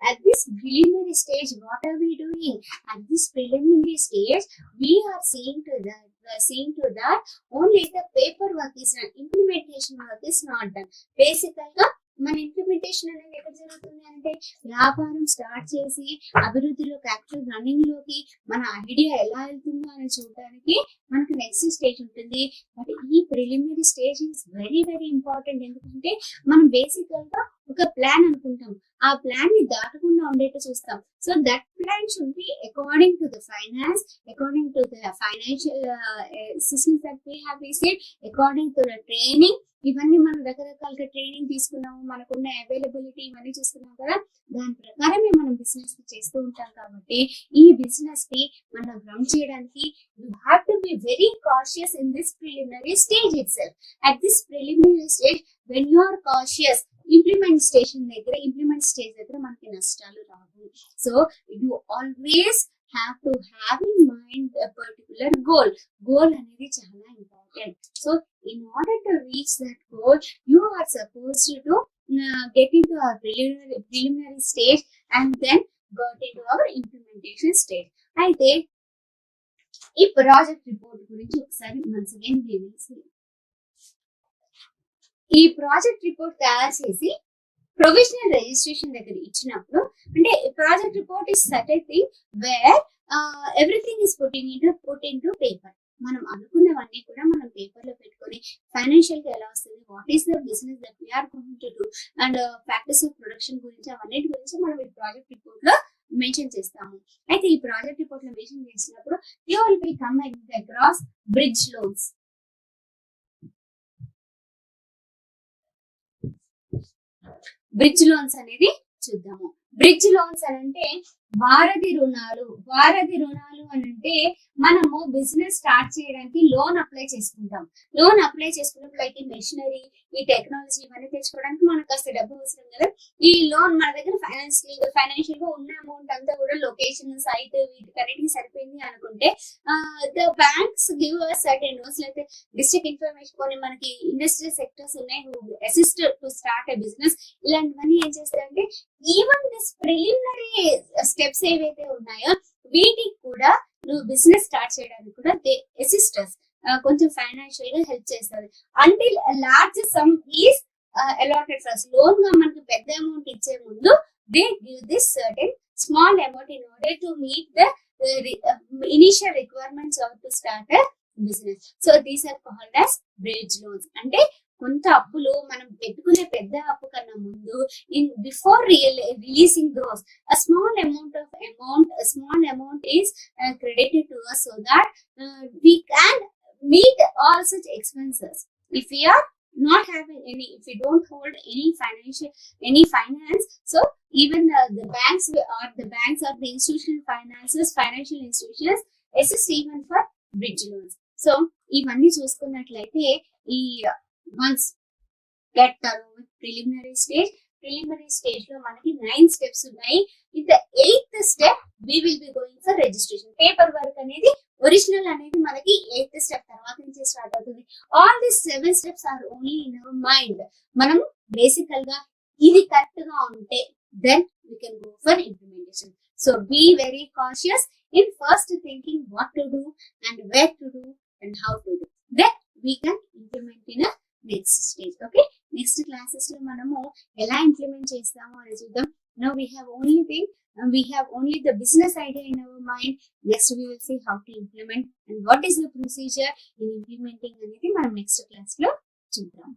at this preliminary stage, what are we doing? At this preliminary stage, we are seeing to that only the paperwork is done, implementation work is not done. Basically మన ఇంప్లిమెంటేషన్ అనేది ఎక్కడ జరుగుతుంది అంటే, వ్యాపారం స్టార్ట్ చేసి అభివృద్ధిలోకి, actual running లోకి మన ఐడియా ఎలా వెళ్తుందో అని చూడడానికి మనకు నెక్స్ట్ స్టేజ్ ఉంటుంది. బట్ ఈ preliminary stage is very very important. ఎందుకంటే మనం బేసికల్ గా ఒక ప్లాన్ అనుకుంటాం, ఆ ప్లాన్ ని దాటకుండా ఉండేట్టు చూస్తాం. So that plan should be according to the finance, according to the financial systems that we have received, according to the training. ఇవన్నీ మనం రకరకాలుగా ట్రైనింగ్ తీసుకున్నాము, మనకున్న అవైలబిలిటీ ఇవన్నీ చూస్తున్నాం కదా, దాని ప్రకారమే మనం బిజినెస్ చేస్తూ ఉంటాం. కాబట్టి ఈ బిజినెస్ ని మనం రన్ చేయడానికి you have to be very cautious in this preliminary stage itself. At this preliminary stage when you are cautious, implement stage దగ్గర మనకి నష్టాలు రావు. So you always have to have in mind a particular goal అనేది చాలా important. So in order to reach that goal, you are supposed to get into our preliminary stage and then got into our implementation stage. అయితే ఈ project report గురించి ఒకసారి once again review. ఈ project report తయారు చేసి provisional registration దగ్గర ఇచ్చినప్పుడు, అంటే project report is certain thing where everything is put into paper. మనం అనుకున్నవన్నీ కూడా మనం పేపర్ లో పెట్టుకొని ఫైనాన్షియల్ గా ఎలా వస్తుంది, what is the business that we are going to do, and factors of production గురించి, అవన్నిటి గురించి మనం ఈ ప్రాజెక్ట్ రిపోర్ట్ లో మెన్షన్ చేస్తాము. అయితే ఈ ప్రాజెక్ట్ రిపోర్ట్ లో మెన్షన్ చేసినప్పుడు you will be coming across bridge loans. Bridge loans అనేది చూద్దాము. బ్రిడ్జ్ లోన్స్ అని అంటే వారధి రుణాలు. వారధి రుణాలు అని అంటే మనము బిజినెస్ స్టార్ట్ చేయడానికి లోన్ అప్లై చేసుకుంటాం. లోన్ అప్లై చేసుకున్నప్పుడు లైక్ ఈ మెషినరీ, ఈ టెక్నాలజీ ఇవన్నీ తెచ్చుకోవడానికి మనకు కాస్త డబ్బు అవసరం కదా. ఈ లోన్ మన దగ్గర ఫైనాన్షియల్ గా ఉన్న అమౌంట్ అంతా కూడా లొకేషన్, సైట్ వీటికన్నిటికి సరిపోయింది అనుకుంటే the banks give us certain notes, లేకపోతే డిస్ట్రిక్ట్ ఇన్ఫర్మేషన్, కొన్ని మనకి ఇండస్ట్రియల్ సెక్టర్స్ ఉన్నాయి assist to start a business. ఇలాంటివన్నీ ఏం చేస్తారంటే ఈవెన్ దిస్ ప్రిలిమినరీ స్టెప్స్ ఏవైతే ఉన్నాయో వీటికి కూడా నువ్వు బిజినెస్ స్టార్ట్ చేయడానికి కూడా దే అసిస్టర్స్ కొంచెం ఫైనాన్షియల్ గా హెల్ప్ చేస్తారు. Until large sum is allotted first. Loan గా మనకి పెద్ద అమౌంట్ ఇచ్చే ముందు they give this certain small amount in order to meet the initial requirements of to start a business. So these are called as bridge loans. అంటే కొంత అప్పులు మనం పెట్టుకునే పెద్ద అప్పు కన్నా ముందు before releasing those a small amount is credited to us so that we can meet all such expenses. If we are not having any, if we don't hold any finance, so even the banks or the financial institutions assist even for bridge loans. So ఇవన్నీ చూసుకున్నట్లయితే ఈ once get preliminary stage లో మనకి 9 steps ఉన్నాయి. In the 8th step we will be going for registration. Paper work అనేది original అనేది మనకి 8th step తర్వాత నుంచి స్టార్ట్ అవుతుంది. All this 7 steps are only in our mind. మనం బేసికల్ గా ఇది కరెక్ట్ గా ఉంటే then we can go for implementation. So be very cautious in first thinking what to do and where to do and how to do. Then we can implement in a next stage. Okay, next classes lo manamu ela implement chestamu ani chuddam. Now we have only the business idea in our mind. Next we will see how to implement and what is the procedure in implementing anedi manam next class lo chuddam.